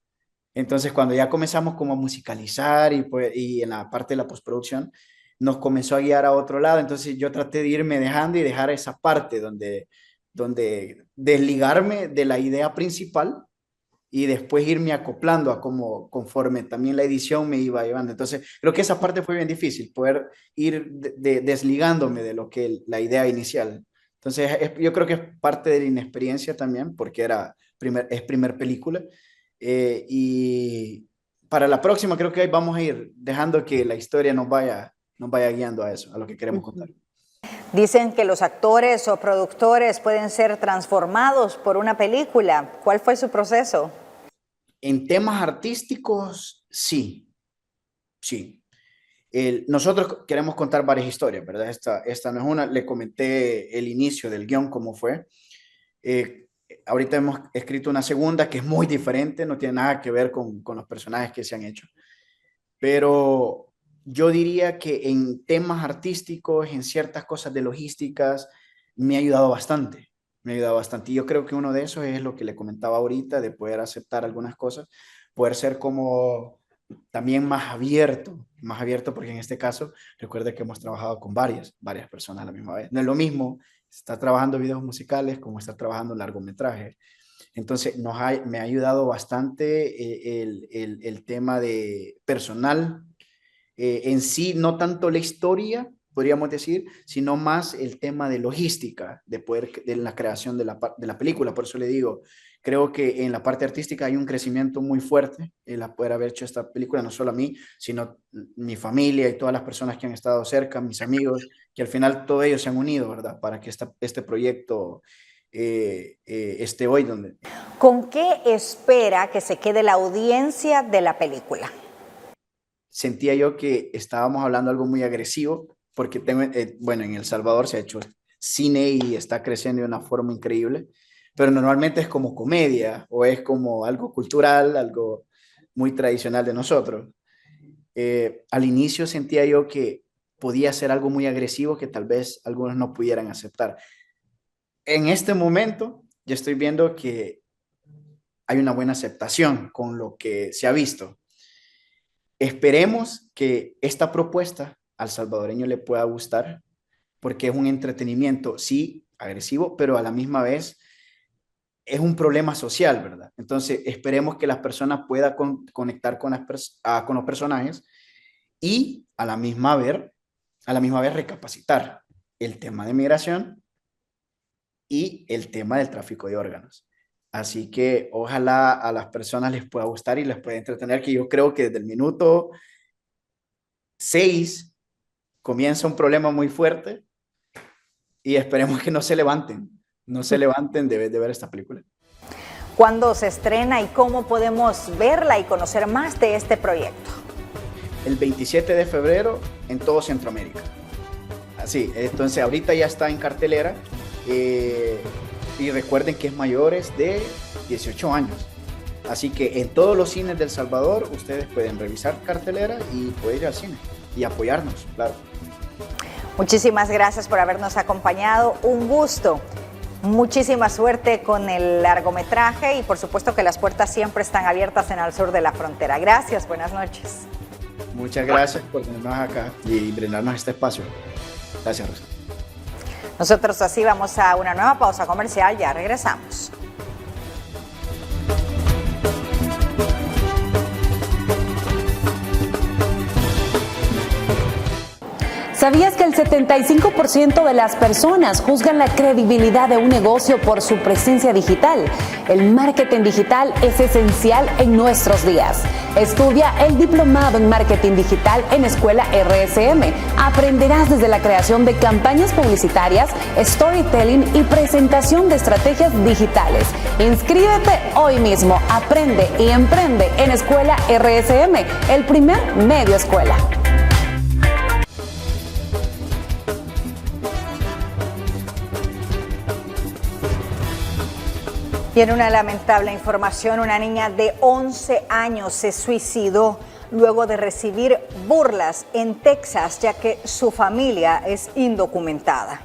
Speaker 21: Entonces, cuando ya comenzamos como a musicalizar y en la parte de la postproducción, nos comenzó a guiar a otro lado. Entonces, yo traté de irme dejando y dejar esa parte donde desligarme de la idea principal y después irme acoplando a conforme también la edición me iba llevando. Entonces, creo que esa parte fue bien difícil, poder ir desligándome de lo que la idea inicial. Entonces, yo creo que es parte de la inexperiencia también, porque es primer película. Y para la próxima creo que vamos a ir dejando que la historia nos vaya guiando a eso, a lo que queremos contar.
Speaker 1: Dicen que los actores o productores pueden ser transformados por una película. ¿Cuál fue su proceso?
Speaker 21: En temas artísticos, sí. Nosotros queremos contar varias historias, ¿verdad? Esta no es una. Le comenté el inicio del guión, cómo fue. Ahorita hemos escrito una segunda que es muy diferente, no tiene nada que ver con los personajes que se han hecho. Pero yo diría que en temas artísticos, en ciertas cosas de logísticas, me ha ayudado bastante. Y yo creo que uno de esos es lo que le comentaba ahorita, de poder aceptar algunas cosas, poder ser como también más abierto, porque en este caso, recuerde que hemos trabajado con varias personas a la misma vez. No es lo mismo estar trabajando videos musicales como estar trabajando largometrajes. Entonces, me ha ayudado bastante el tema de personal, en sí, no tanto la historia, podríamos decir, sino más el tema de logística, de la creación de la película. Por eso le digo, creo que en la parte artística hay un crecimiento muy fuerte, el poder haber hecho esta película, no solo a mí, sino mi familia y todas las personas que han estado cerca, mis amigos, que al final todos ellos se han unido, ¿verdad? Para que este proyecto esté hoy donde.
Speaker 1: ¿Con qué espera que se quede la audiencia de la película?
Speaker 21: Sentía yo que estábamos hablando algo muy agresivo, porque en El Salvador se ha hecho cine y está creciendo de una forma increíble, pero normalmente es como comedia o es como algo cultural, algo muy tradicional de nosotros. Al inicio sentía yo que podía ser algo muy agresivo que tal vez algunos no pudieran aceptar. En este momento ya estoy viendo que hay una buena aceptación con lo que se ha visto. Esperemos que esta propuesta al salvadoreño le pueda gustar, porque es un entretenimiento, sí, agresivo, pero a la misma vez es un problema social, ¿verdad? Entonces, esperemos que las personas puedan conectar con los personajes y a la misma vez recapacitar el tema de migración y el tema del tráfico de órganos. Así que ojalá a las personas les pueda gustar y les pueda entretener, que yo creo que desde el minuto 6 comienza un problema muy fuerte y esperemos que no se levanten de ver esta película.
Speaker 1: ¿Cuándo se estrena y cómo podemos verla y conocer más de este proyecto?
Speaker 21: El 27 de febrero en todo Centroamérica. Así, entonces ahorita ya está en cartelera. Y recuerden que es mayores de 18 años. Así que en todos los cines de El Salvador ustedes pueden revisar cartelera y poder ir al cine y apoyarnos, claro.
Speaker 1: Muchísimas gracias por habernos acompañado. Un gusto. Muchísima suerte con el largometraje y por supuesto que las puertas siempre están abiertas en el sur de la frontera. Gracias, buenas noches.
Speaker 21: Muchas gracias por tenernos acá y brindarnos este espacio. Gracias, Rosa.
Speaker 1: Nosotros así vamos a una nueva pausa comercial, ya regresamos.
Speaker 2: ¿Sabías que el 75% de las personas juzgan la credibilidad de un negocio por su presencia digital? El marketing digital es esencial en nuestros días. Estudia el diplomado en marketing digital en Escuela RSM. Aprenderás desde la creación de campañas publicitarias, storytelling y presentación de estrategias digitales. Inscríbete hoy mismo. Aprende y emprende en Escuela RSM, el primer medio escuela.
Speaker 1: Y en una lamentable información, una niña de 11 años se suicidó luego de recibir burlas en Texas, ya que su familia es indocumentada.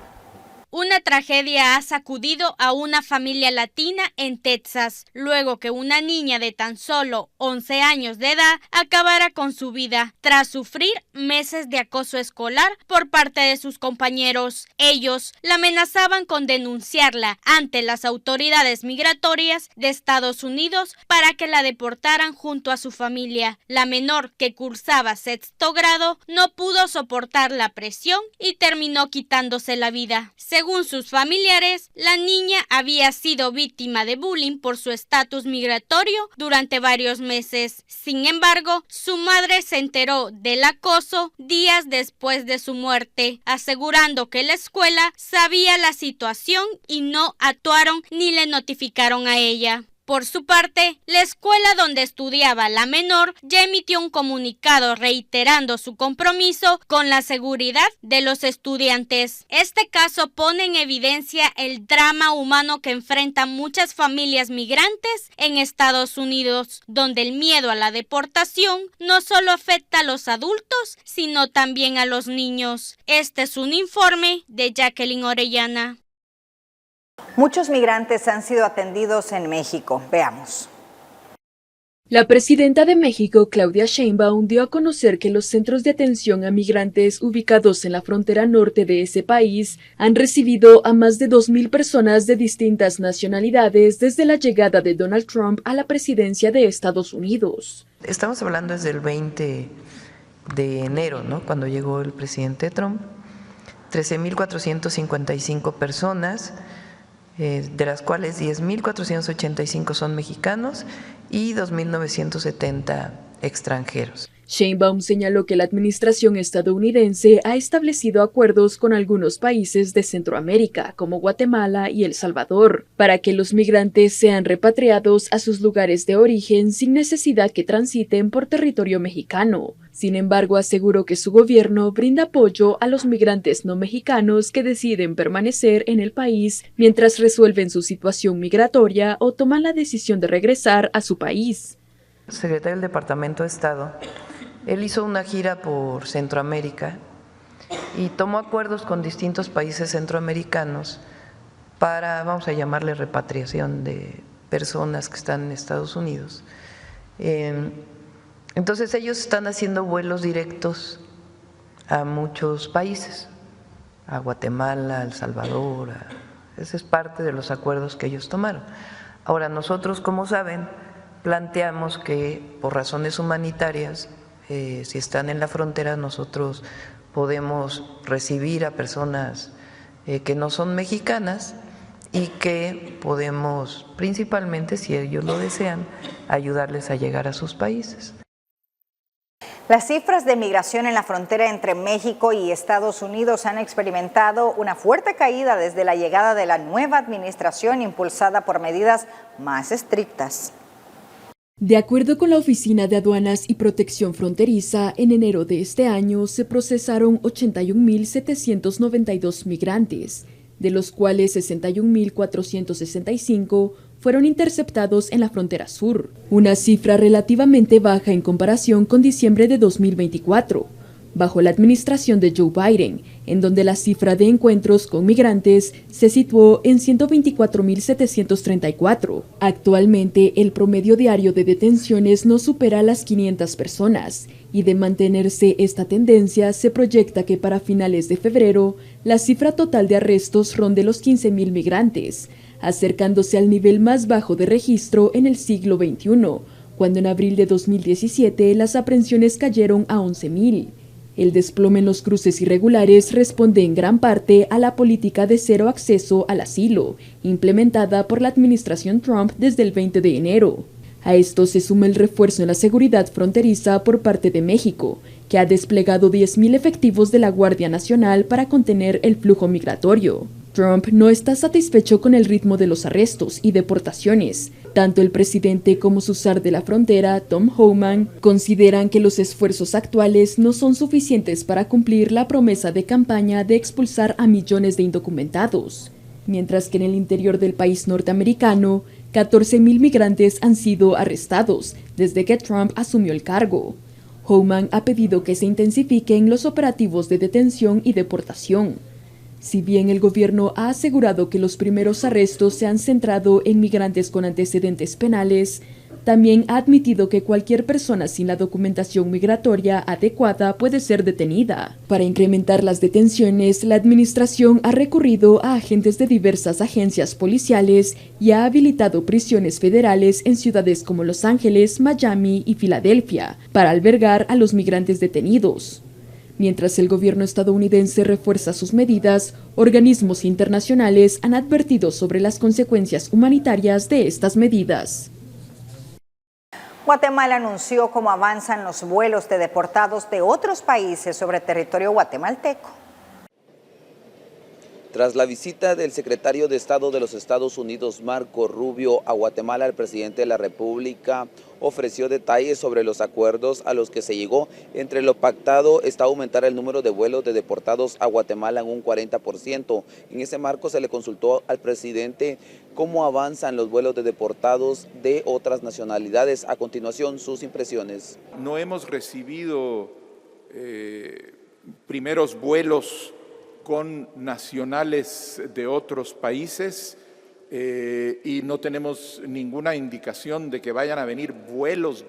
Speaker 3: Una tragedia ha sacudido a una familia latina en Texas, luego que una niña de tan solo 11 años de edad acabara con su vida tras sufrir meses de acoso escolar por parte de sus compañeros. Ellos la amenazaban con denunciarla ante las autoridades migratorias de Estados Unidos para que la deportaran junto a su familia. La menor, que cursaba sexto grado, no pudo soportar la presión y terminó quitándose la vida. Según sus familiares, la niña había sido víctima de bullying por su estatus migratorio durante varios meses. Sin embargo, su madre se enteró del acoso días después de su muerte, asegurando que la escuela sabía la situación y no actuaron ni le notificaron a ella. Por su parte, la escuela donde estudiaba la menor ya emitió un comunicado reiterando su compromiso con la seguridad de los estudiantes. Este caso pone en evidencia el drama humano que enfrentan muchas familias migrantes en Estados Unidos, donde el miedo a la deportación no solo afecta a los adultos, sino también a los niños. Este es un informe de Jacqueline Orellana.
Speaker 1: Muchos migrantes han sido atendidos en México. Veamos.
Speaker 22: La presidenta de México, Claudia Sheinbaum, dio a conocer que los centros de atención a migrantes ubicados en la frontera norte de ese país han recibido a más de 2.000 personas de distintas nacionalidades desde la llegada de Donald Trump a la presidencia de Estados Unidos.
Speaker 23: Estamos hablando desde el 20 de enero, ¿no? Cuando llegó el presidente Trump, 13.455 personas, de las cuales 10.485 son mexicanos y 2.970 extranjeros.
Speaker 22: Sheinbaum señaló que la administración estadounidense ha establecido acuerdos con algunos países de Centroamérica, como Guatemala y El Salvador, para que los migrantes sean repatriados a sus lugares de origen sin necesidad que transiten por territorio mexicano. Sin embargo, aseguró que su gobierno brinda apoyo a los migrantes no mexicanos que deciden permanecer en el país mientras resuelven su situación migratoria o toman la decisión de regresar a su país.
Speaker 23: El secretario del Departamento de Estado, él hizo una gira por Centroamérica y tomó acuerdos con distintos países centroamericanos para, vamos a llamarle, repatriación de personas que están en Estados Unidos. Entonces ellos están haciendo vuelos directos a muchos países, a Guatemala, a El Salvador, ese es parte de los acuerdos que ellos tomaron. Ahora nosotros, como saben, planteamos que por razones humanitarias, si están en la frontera, nosotros podemos recibir a personas que no son mexicanas y que podemos, principalmente si ellos lo desean, ayudarles a llegar a sus países.
Speaker 1: Las cifras de migración en la frontera entre México y Estados Unidos han experimentado una fuerte caída desde la llegada de la nueva administración impulsada por medidas más estrictas.
Speaker 22: De acuerdo con la Oficina de Aduanas y Protección Fronteriza, en enero de este año se procesaron 81.792 migrantes, de los cuales 61.465 fueron interceptados en la frontera sur, una cifra relativamente baja en comparación con diciembre de 2024, bajo la administración de Joe Biden, en donde la cifra de encuentros con migrantes se situó en 124.734. Actualmente, el promedio diario de detenciones no supera las 500 personas, y de mantenerse esta tendencia, se proyecta que para finales de febrero, la cifra total de arrestos ronde los 15.000 migrantes, acercándose al nivel más bajo de registro en el siglo XXI, cuando en abril de 2017 las aprehensiones cayeron a 11.000. El desplome en los cruces irregulares responde en gran parte a la política de cero acceso al asilo, implementada por la administración Trump desde el 20 de enero. A esto se suma el refuerzo en la seguridad fronteriza por parte de México, que ha desplegado 10.000 efectivos de la Guardia Nacional para contener el flujo migratorio. Trump no está satisfecho con el ritmo de los arrestos y deportaciones. Tanto el presidente como su zar de la frontera, Tom Homan, consideran que los esfuerzos actuales no son suficientes para cumplir la promesa de campaña de expulsar a millones de indocumentados. Mientras que en el interior del país norteamericano, 14.000 migrantes han sido arrestados desde que Trump asumió el cargo. Homan ha pedido que se intensifiquen los operativos de detención y deportación. Si bien el gobierno ha asegurado que los primeros arrestos se han centrado en migrantes con antecedentes penales, también ha admitido que cualquier persona sin la documentación migratoria adecuada puede ser detenida. Para incrementar las detenciones, la administración ha recurrido a agentes de diversas agencias policiales y ha habilitado prisiones federales en ciudades como Los Ángeles, Miami y Filadelfia para albergar a los migrantes detenidos. Mientras el gobierno estadounidense refuerza sus medidas, organismos internacionales han advertido sobre las consecuencias humanitarias de estas medidas.
Speaker 1: Guatemala anunció cómo avanzan los vuelos de deportados de otros países sobre territorio guatemalteco.
Speaker 4: Tras la visita del secretario de Estado de los Estados Unidos, Marco Rubio, a Guatemala, el presidente de la República ofreció detalles sobre los acuerdos a los que se llegó. Entre lo pactado está aumentar el número de vuelos de deportados a Guatemala en un 40%. En ese marco se le consultó al presidente cómo avanzan los vuelos de deportados de otras nacionalidades. A continuación, sus impresiones.
Speaker 6: No hemos recibido primeros vuelos con nacionales de otros países y no tenemos ninguna indicación de que vayan a venir vuelos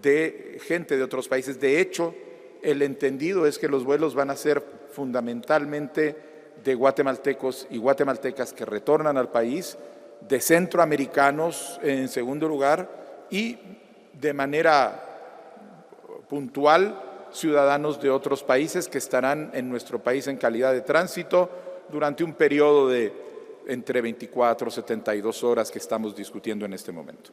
Speaker 6: de gente de otros países. De hecho, el entendido es que los vuelos van a ser fundamentalmente de guatemaltecos y guatemaltecas que retornan al país, de centroamericanos en segundo lugar y de manera puntual ciudadanos de otros países que estarán en nuestro país en calidad de tránsito durante un periodo de entre 24 y 72 horas que estamos discutiendo en este momento.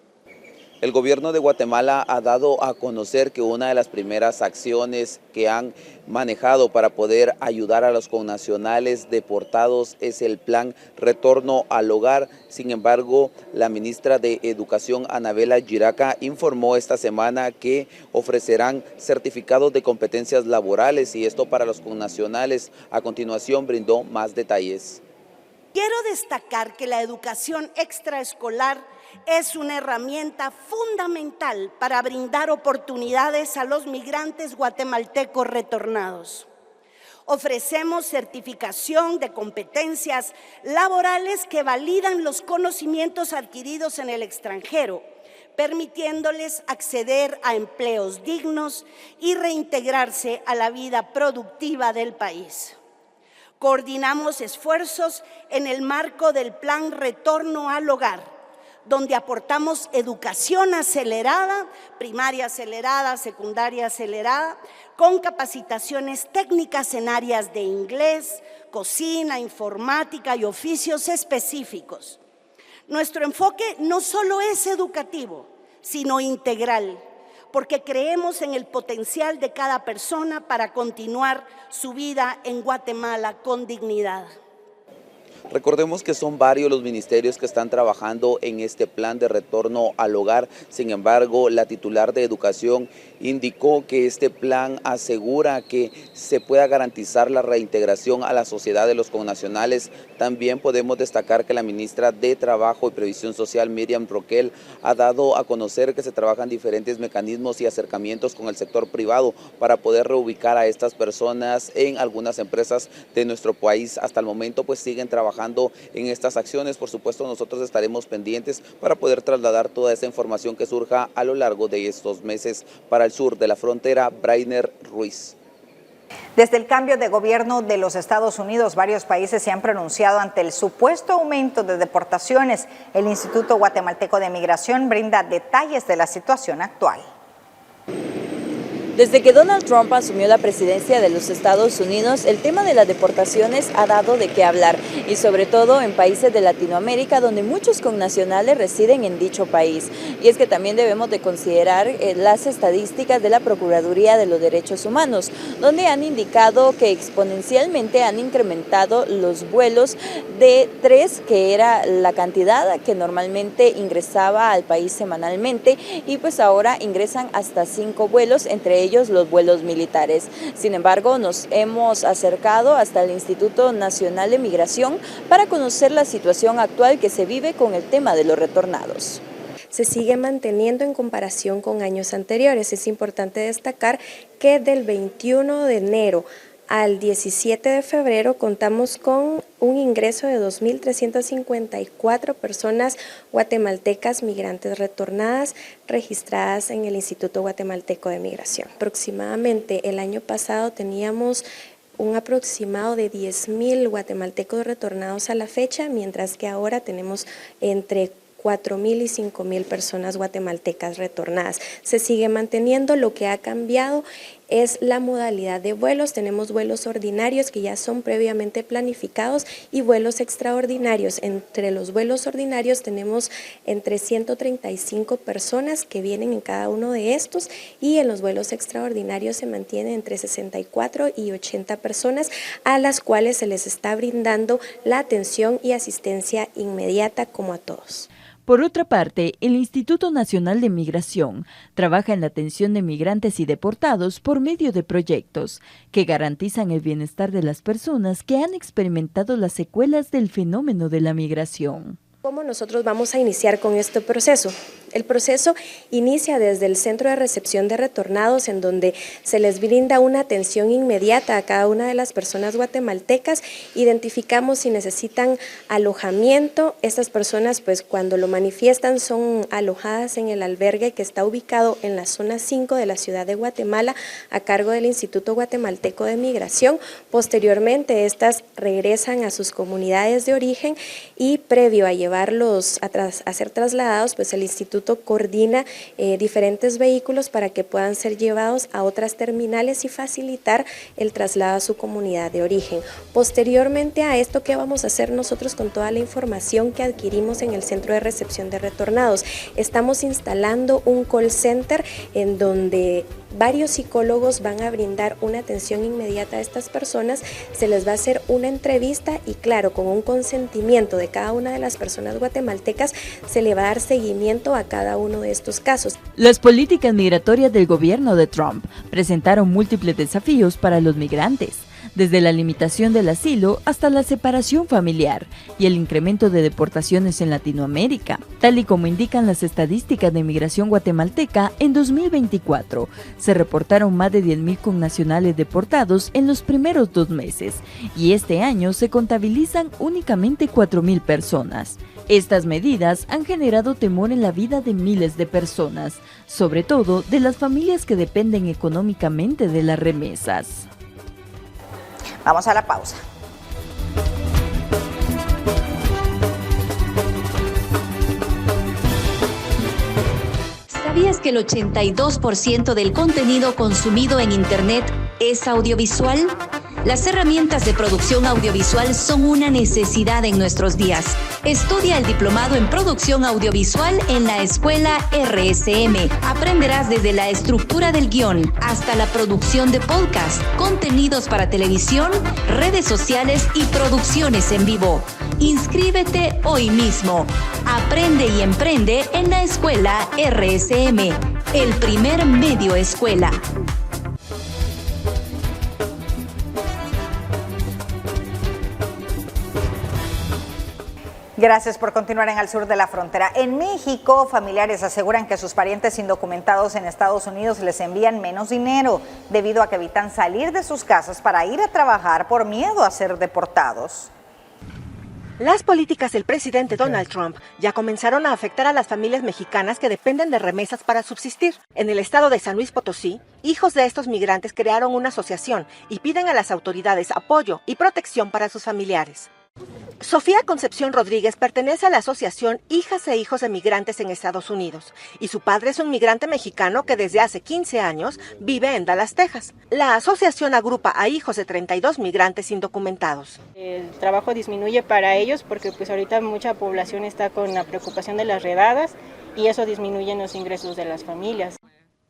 Speaker 4: El gobierno de Guatemala ha dado a conocer que una de las primeras acciones que han manejado para poder ayudar a los connacionales deportados es el plan Retorno al Hogar. Sin embargo, la ministra de Educación, Anabela Giraca, informó esta semana que ofrecerán certificados de competencias laborales y esto para los connacionales. A continuación brindó más detalles.
Speaker 8: Quiero destacar que la educación extraescolar es una herramienta fundamental para brindar oportunidades a los migrantes guatemaltecos retornados. Ofrecemos certificación de competencias laborales que validan los conocimientos adquiridos en el extranjero, permitiéndoles acceder a empleos dignos y reintegrarse a la vida productiva del país. Coordinamos esfuerzos en el marco del Plan Retorno al Hogar, donde aportamos educación acelerada, primaria acelerada, secundaria acelerada, con capacitaciones técnicas en áreas de inglés, cocina, informática y oficios específicos. Nuestro enfoque no solo es educativo, sino integral, porque creemos en el potencial de cada persona para continuar su vida en Guatemala con dignidad.
Speaker 4: Recordemos que son varios los ministerios que están trabajando en este plan de retorno al hogar. Sin embargo, la titular de Educación indicó que este plan asegura que se pueda garantizar la reintegración a la sociedad de los connacionales. También podemos destacar que la ministra de Trabajo y Previsión Social, Miriam Roquel, ha dado a conocer que se trabajan diferentes mecanismos y acercamientos con el sector privado para poder reubicar a estas personas en algunas empresas de nuestro país. Hasta el momento pues siguen trabajando en estas acciones. Por supuesto, nosotros estaremos pendientes para poder trasladar toda esa información que surja a lo largo de estos meses. Para el sur de la frontera, Brainer Ruiz.
Speaker 1: Desde el cambio de gobierno de los Estados Unidos, varios países se han pronunciado ante el supuesto aumento de deportaciones. El Instituto Guatemalteco de Migración brinda detalles de la situación actual.
Speaker 9: Desde que Donald Trump asumió la presidencia de los Estados Unidos, el tema de las deportaciones ha dado de qué hablar, y sobre todo en países de Latinoamérica donde muchos connacionales residen en dicho país. Y es que también debemos de considerar las estadísticas de la Procuraduría de los Derechos Humanos, donde han indicado que exponencialmente han incrementado los vuelos de 3, que era la cantidad que normalmente ingresaba al país semanalmente, y pues ahora ingresan hasta 5 vuelos, entre ellos los vuelos militares. Sin embargo, nos hemos acercado hasta el Instituto Nacional de Migración para conocer la situación actual que se vive con el tema de los retornados.
Speaker 10: Se sigue manteniendo en comparación con años anteriores. Es importante destacar que del 21 de enero al 17 de febrero contamos con un ingreso de 2.354 personas guatemaltecas migrantes retornadas registradas en el Instituto Guatemalteco de Migración. Aproximadamente el año pasado teníamos un aproximado de 10.000 guatemaltecos retornados a la fecha, mientras que ahora tenemos entre 4.000 y 5.000 personas guatemaltecas retornadas. Se sigue manteniendo. Lo que ha cambiado es la modalidad de vuelos. Tenemos vuelos ordinarios que ya son previamente planificados y vuelos extraordinarios. Entre los vuelos ordinarios tenemos entre 135 personas que vienen en cada uno de estos, y en los vuelos extraordinarios se mantiene entre 64 y 80 personas a las cuales se les está brindando la atención y asistencia inmediata como a todos.
Speaker 12: Por otra parte, el Instituto Nacional de Migración trabaja en la atención de migrantes y deportados por medio de proyectos que garantizan el bienestar de las personas que han experimentado las secuelas del fenómeno de la migración.
Speaker 10: ¿Cómo nosotros vamos a iniciar con este proceso? El proceso inicia desde el Centro de Recepción de Retornados, en donde se les brinda una atención inmediata a cada una de las personas guatemaltecas. Identificamos si necesitan alojamiento. Estas personas, pues cuando lo manifiestan, son alojadas en el albergue que está ubicado en la zona 5 de la ciudad de Guatemala, a cargo del Instituto Guatemalteco de Migración. Posteriormente, estas regresan a sus comunidades de origen, y previo a llevarlos a ser trasladados, pues el instituto coordina diferentes vehículos para que puedan ser llevados a otras terminales y facilitar el traslado a su comunidad de origen. Posteriormente a esto, ¿qué vamos a hacer nosotros con toda la información que adquirimos en el Centro de Recepción de Retornados? Estamos instalando un call center en donde varios psicólogos van a brindar una atención inmediata a estas personas. Se les va a hacer una entrevista y, claro, con un consentimiento de cada una de las personas guatemaltecas, se le va a dar seguimiento a cada uno de estos casos.
Speaker 12: Las políticas migratorias del gobierno de Trump presentaron múltiples desafíos para los migrantes, desde la limitación del asilo hasta la separación familiar y el incremento de deportaciones en Latinoamérica. Tal y como indican las estadísticas de migración guatemalteca, en 2024 se reportaron más de 10.000 connacionales deportados en los primeros 2 meses, y este año se contabilizan únicamente 4.000 personas. Estas medidas han generado temor en la vida de miles de personas, sobre todo de las familias que dependen económicamente de las remesas.
Speaker 1: Vamos a la pausa.
Speaker 20: ¿Sabías que el 82% del contenido consumido en Internet es audiovisual? Las herramientas de producción audiovisual son una necesidad en nuestros días. Estudia el diplomado en producción audiovisual en la escuela RSM. Aprenderás desde la estructura del guión hasta la producción de podcast, contenidos para televisión, redes sociales y producciones en vivo. Inscríbete hoy mismo. Aprende y emprende en la escuela RSM, el primer medio escuela.
Speaker 1: Gracias por continuar en Al Sur de la Frontera. En México, familiares aseguran que sus parientes indocumentados en Estados Unidos les envían menos dinero debido a que evitan salir de sus casas para ir a trabajar por miedo a ser deportados.
Speaker 11: Las políticas del presidente Donald Trump ya comenzaron a afectar a las familias mexicanas que dependen de remesas para subsistir. En el estado de San Luis Potosí, hijos de estos migrantes crearon una asociación y piden a las autoridades apoyo y protección para sus familiares. Sofía Concepción Rodríguez pertenece a la asociación Hijas e Hijos de Migrantes en Estados Unidos y su padre es un migrante mexicano que desde hace 15 años vive en Dallas, Texas. La asociación agrupa a hijos de 32 migrantes indocumentados.
Speaker 13: El trabajo disminuye para ellos porque pues ahorita mucha población está con la preocupación de las redadas y eso disminuye los ingresos de las familias.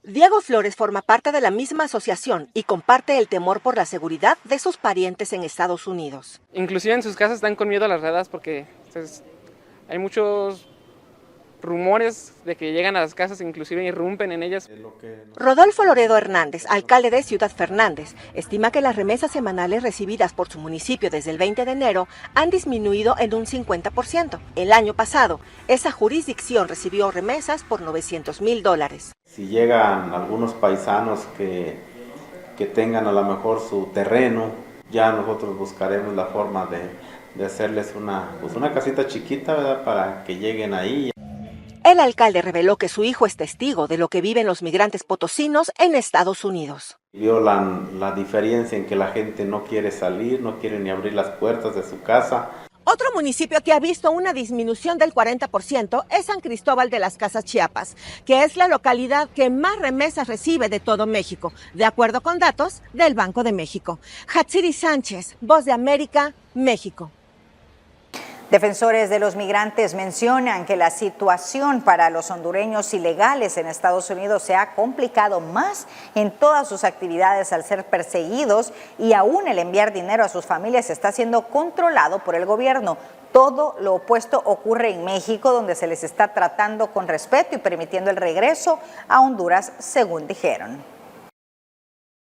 Speaker 11: Diego Flores forma parte de la misma asociación y comparte el temor por la seguridad de sus parientes en Estados Unidos.
Speaker 14: Inclusive en sus casas están con miedo a las redadas porque hay muchos rumores de que llegan a las casas e inclusive irrumpen en ellas.
Speaker 11: Rodolfo Loredo Hernández, alcalde de Ciudad Fernández, estima que las remesas semanales recibidas por su municipio desde el 20 de enero han disminuido en un 50%. El año pasado, esa jurisdicción recibió remesas por $900,000.
Speaker 24: Si llegan algunos paisanos que tengan a lo mejor su terreno, ya nosotros buscaremos la forma de hacerles una casita chiquita, ¿verdad?, para que lleguen ahí.
Speaker 11: El alcalde reveló que su hijo es testigo de lo que viven los migrantes potosinos en Estados Unidos.
Speaker 24: Vio la diferencia en que la gente no quiere salir, no quiere ni abrir las puertas de su casa.
Speaker 11: Otro municipio que ha visto una disminución del 40% es San Cristóbal de las Casas, Chiapas, que es la localidad que más remesas recibe de todo México, de acuerdo con datos del Banco de México. Hatsiri Sánchez, Voz de América, México.
Speaker 1: Defensores de los migrantes mencionan que la situación para los hondureños ilegales en Estados Unidos se ha complicado más en todas sus actividades al ser perseguidos y aún el enviar dinero a sus familias está siendo controlado por el gobierno. Todo lo opuesto ocurre en México, donde se les está tratando con respeto y permitiendo el regreso a Honduras, según dijeron.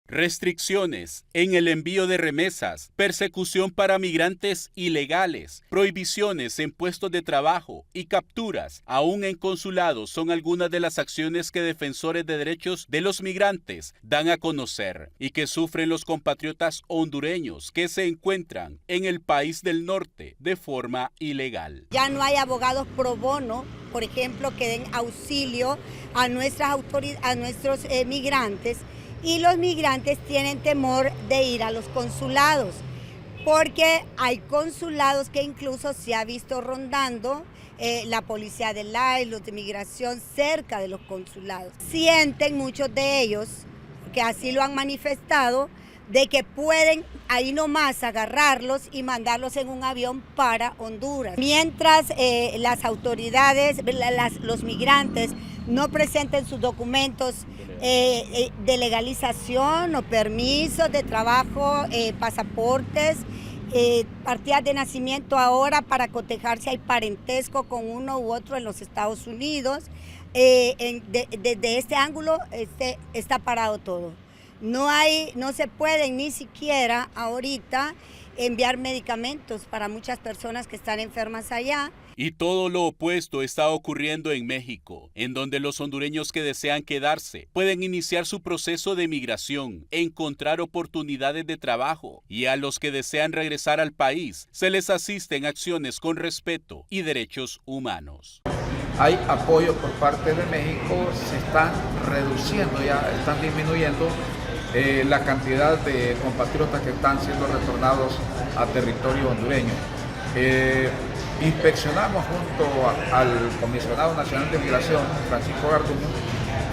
Speaker 25: Restricciones en el envío de remesas, persecución para migrantes ilegales, prohibiciones en puestos de trabajo y capturas, aún en consulados, son algunas de las acciones que defensores de derechos de los migrantes dan a conocer y que sufren los compatriotas hondureños que se encuentran en el país del norte de forma ilegal.
Speaker 26: Ya no hay abogados pro bono, por ejemplo, que den auxilio a nuestros migrantes. Y los migrantes tienen temor de ir a los consulados, porque hay consulados que incluso se ha visto rondando la policía del aire, los de migración cerca de los consulados. Sienten muchos de ellos, que así lo han manifestado, de que pueden ahí nomás agarrarlos y mandarlos en un avión para Honduras. Mientras las autoridades, los migrantes, no presenten sus documentos de legalización o permisos de trabajo, pasaportes, partidas de nacimiento ahora para cotejar si hay parentesco con uno u otro en los Estados Unidos. Desde este ángulo está parado todo. No se pueden ni siquiera ahorita enviar medicamentos para muchas personas que están enfermas allá.
Speaker 25: Y todo lo opuesto está ocurriendo en México, en donde los hondureños que desean quedarse pueden iniciar su proceso de migración, encontrar oportunidades de trabajo, y a los que desean regresar al país se les asiste en acciones con respeto y derechos humanos.
Speaker 27: Hay apoyo por parte de México, se están reduciendo, ya están disminuyendo la cantidad de compatriotas que están siendo retornados a territorio hondureño. Inspeccionamos junto al Comisionado Nacional de Migración, Francisco Garduño,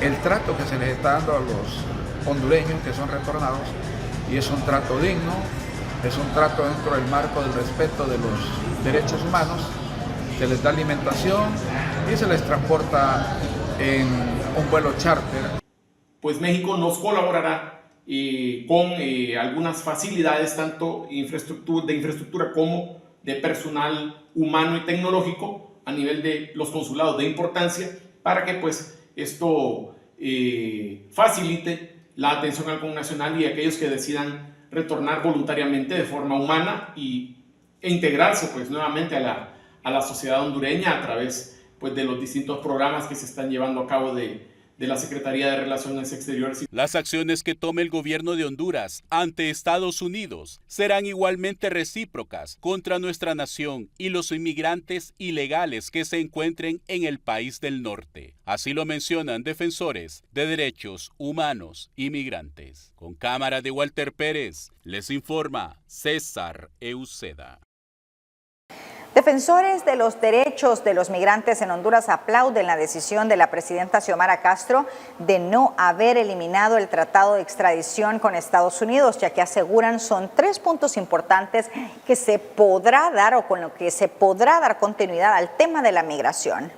Speaker 27: el trato que se les está dando a los hondureños que son retornados y es un trato digno, es un trato dentro del marco del respeto de los derechos humanos. Se les da alimentación y se les transporta en un vuelo charter.
Speaker 5: Pues México nos colaborará con algunas facilidades, tanto de infraestructura como de personal humano y tecnológico a nivel de los consulados de importancia, para que pues esto facilite la atención al connacional y aquellos que decidan retornar voluntariamente de forma humana e integrarse pues nuevamente a la sociedad hondureña a través pues de los distintos programas que se están llevando a cabo de la Secretaría de Relaciones Exteriores.
Speaker 25: Las acciones que tome el gobierno de Honduras ante Estados Unidos serán igualmente recíprocas contra nuestra nación y los inmigrantes ilegales que se encuentren en el país del norte. Así lo mencionan defensores de derechos humanos y migrantes. Con cámara de Walter Pérez, les informa César Euseda.
Speaker 1: Defensores de los derechos de los migrantes en Honduras aplauden la decisión de la presidenta Xiomara Castro de no haber eliminado el tratado de extradición con Estados Unidos, ya que aseguran son 3 puntos importantes que se podrá dar o con lo que se podrá dar continuidad al tema de la migración.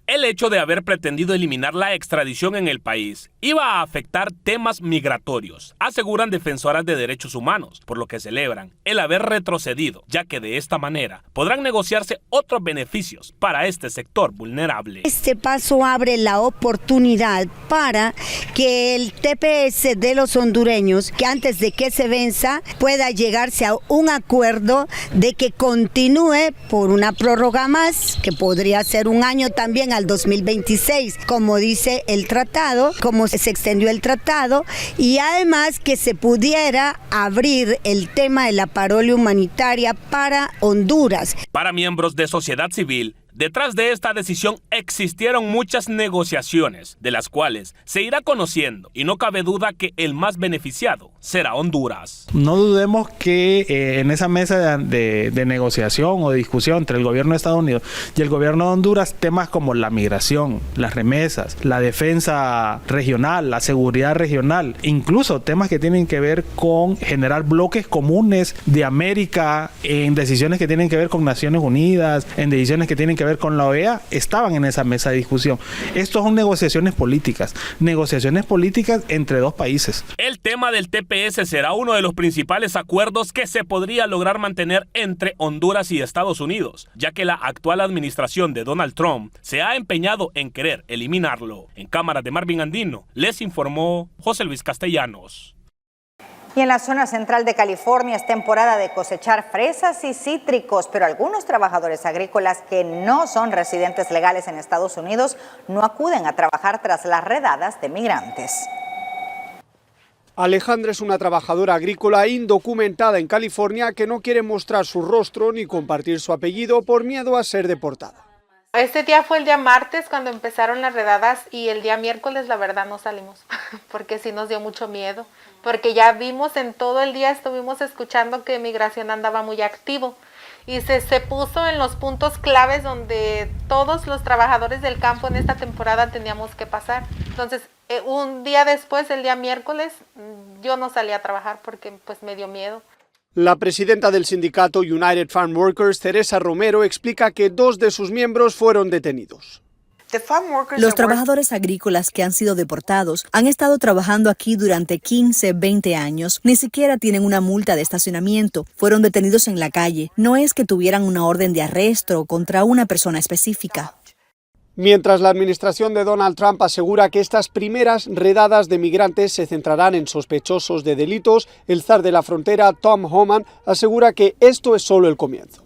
Speaker 7: El hecho de haber pretendido eliminar la extradición en el país iba a afectar temas migratorios, aseguran defensoras de derechos humanos, por lo que celebran el haber retrocedido, ya que de esta manera podrán negociarse otros beneficios para este sector vulnerable.
Speaker 26: Este paso abre la oportunidad para que el TPS de los hondureños, que antes de que se venza, pueda llegarse a un acuerdo de que continúe por una prórroga más, que podría ser un año también al 2026, como dice el tratado, como se extendió el tratado, y además que se pudiera abrir el tema de la parola humanitaria para Honduras.
Speaker 7: Para miembros de sociedad civil, detrás de esta decisión existieron muchas negociaciones, de las cuales se irá conociendo, y no cabe duda que el más beneficiado será Honduras.
Speaker 15: No dudemos que en esa mesa de negociación o de discusión entre el gobierno de Estados Unidos y el gobierno de Honduras, temas como la migración, las remesas, la defensa regional, la seguridad regional, incluso temas que tienen que ver con generar bloques comunes de América en decisiones que tienen que ver con Naciones Unidas, en decisiones que tienen que ver con la OEA, estaban en esa mesa de discusión. Esto son negociaciones políticas entre dos países.
Speaker 7: El tema del TPS será uno de los principales acuerdos que se podría lograr mantener entre Honduras y Estados Unidos, ya que la actual administración de Donald Trump se ha empeñado en querer eliminarlo. En cámara de Marvin Andino, les informó José Luis Castellanos.
Speaker 1: Y en la zona central de California es temporada de cosechar fresas y cítricos, pero algunos trabajadores agrícolas que no son residentes legales en Estados Unidos no acuden a trabajar tras las redadas de migrantes.
Speaker 16: Alejandra es una trabajadora agrícola indocumentada en California que no quiere mostrar su rostro ni compartir su apellido por miedo a ser deportada.
Speaker 17: Este día fue el día martes cuando empezaron las redadas y el día miércoles la verdad no salimos porque sí nos dio mucho miedo, porque ya vimos en todo el día, estuvimos escuchando que migración andaba muy activo y se puso en los puntos claves donde todos los trabajadores del campo en esta temporada teníamos que pasar. Entonces un día después, el día miércoles, yo no salí a trabajar porque pues me dio miedo.
Speaker 16: La presidenta del sindicato United Farm Workers, Teresa Romero, explica que 2 de sus miembros fueron detenidos.
Speaker 18: Los trabajadores agrícolas que han sido deportados han estado trabajando aquí durante 15, 20 años. Ni siquiera tienen una multa de estacionamiento. Fueron detenidos en la calle. No es que tuvieran una orden de arresto contra una persona específica.
Speaker 16: Mientras la administración de Donald Trump asegura que estas primeras redadas de migrantes se centrarán en sospechosos de delitos, el zar de la frontera, Tom Homan, asegura que esto es solo el comienzo.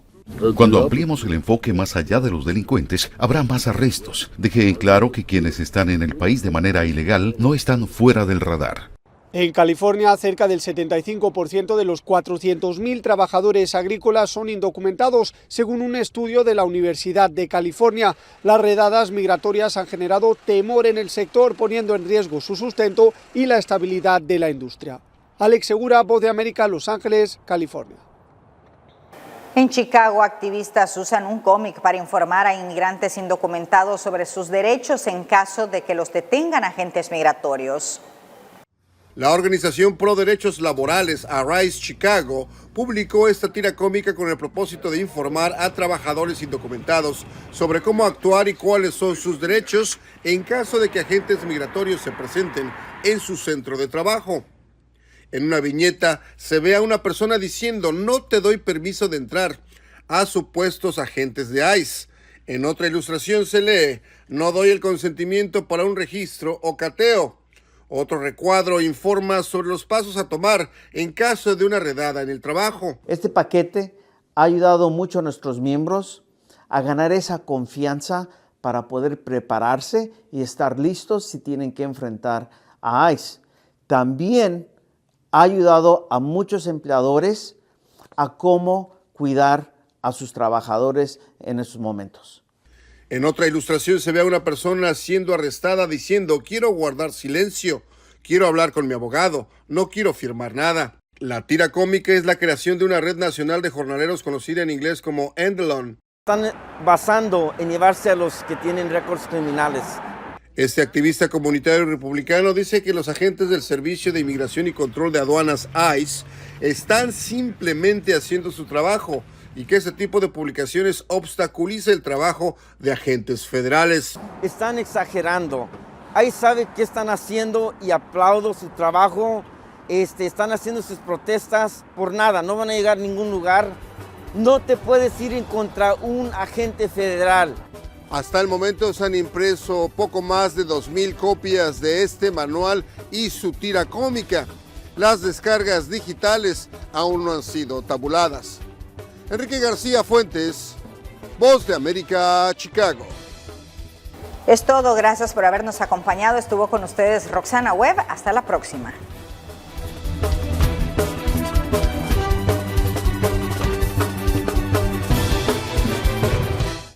Speaker 19: Cuando ampliemos el enfoque más allá de los delincuentes, habrá más arrestos. Deje en claro que quienes están en el país de manera ilegal no están fuera del radar.
Speaker 16: En California, cerca del 75% de los 400.000 trabajadores agrícolas son indocumentados, según un estudio de la Universidad de California. Las redadas migratorias han generado temor en el sector, poniendo en riesgo su sustento y la estabilidad de la industria. Alex Segura, Voz de América, Los Ángeles, California.
Speaker 1: En Chicago, activistas usan un cómic para informar a inmigrantes indocumentados sobre sus derechos en caso de que los detengan agentes migratorios.
Speaker 2: La organización pro derechos laborales Arise Chicago publicó esta tira cómica con el propósito de informar a trabajadores indocumentados sobre cómo actuar y cuáles son sus derechos en caso de que agentes migratorios se presenten en su centro de trabajo. En una viñeta se ve a una persona diciendo "no te doy permiso de entrar" a supuestos agentes de ICE. En otra ilustración se lee "no doy el consentimiento para un registro o cateo". Otro recuadro informa sobre los pasos a tomar en caso de una redada en el trabajo.
Speaker 3: Este paquete ha ayudado mucho a nuestros miembros a ganar esa confianza para poder prepararse y estar listos si tienen que enfrentar a ICE. También ha ayudado a muchos empleadores a cómo cuidar a sus trabajadores en esos momentos.
Speaker 2: En otra ilustración se ve a una persona siendo arrestada diciendo "quiero guardar silencio, quiero hablar con mi abogado, no quiero firmar nada". La tira cómica es la creación de una red nacional de jornaleros conocida en inglés como Endelon.
Speaker 3: Están basando en llevarse a los que tienen récords criminales.
Speaker 2: Este activista comunitario republicano dice que los agentes del Servicio de Inmigración y Control de Aduanas ICE están simplemente haciendo su trabajo y que este tipo de publicaciones obstaculiza el trabajo de agentes federales.
Speaker 3: Están exagerando. Ahí sabe qué están haciendo y aplaudo su trabajo. Están haciendo sus protestas por nada, no van a llegar a ningún lugar. No te puedes ir en contra un agente federal.
Speaker 2: Hasta el momento se han impreso poco más de 2,000 copias de este manual y su tira cómica. Las descargas digitales aún no han sido tabuladas. Enrique García Fuentes, Voz de América, Chicago.
Speaker 1: Es todo, gracias por habernos acompañado. Estuvo con ustedes Roxana Webb. Hasta la próxima.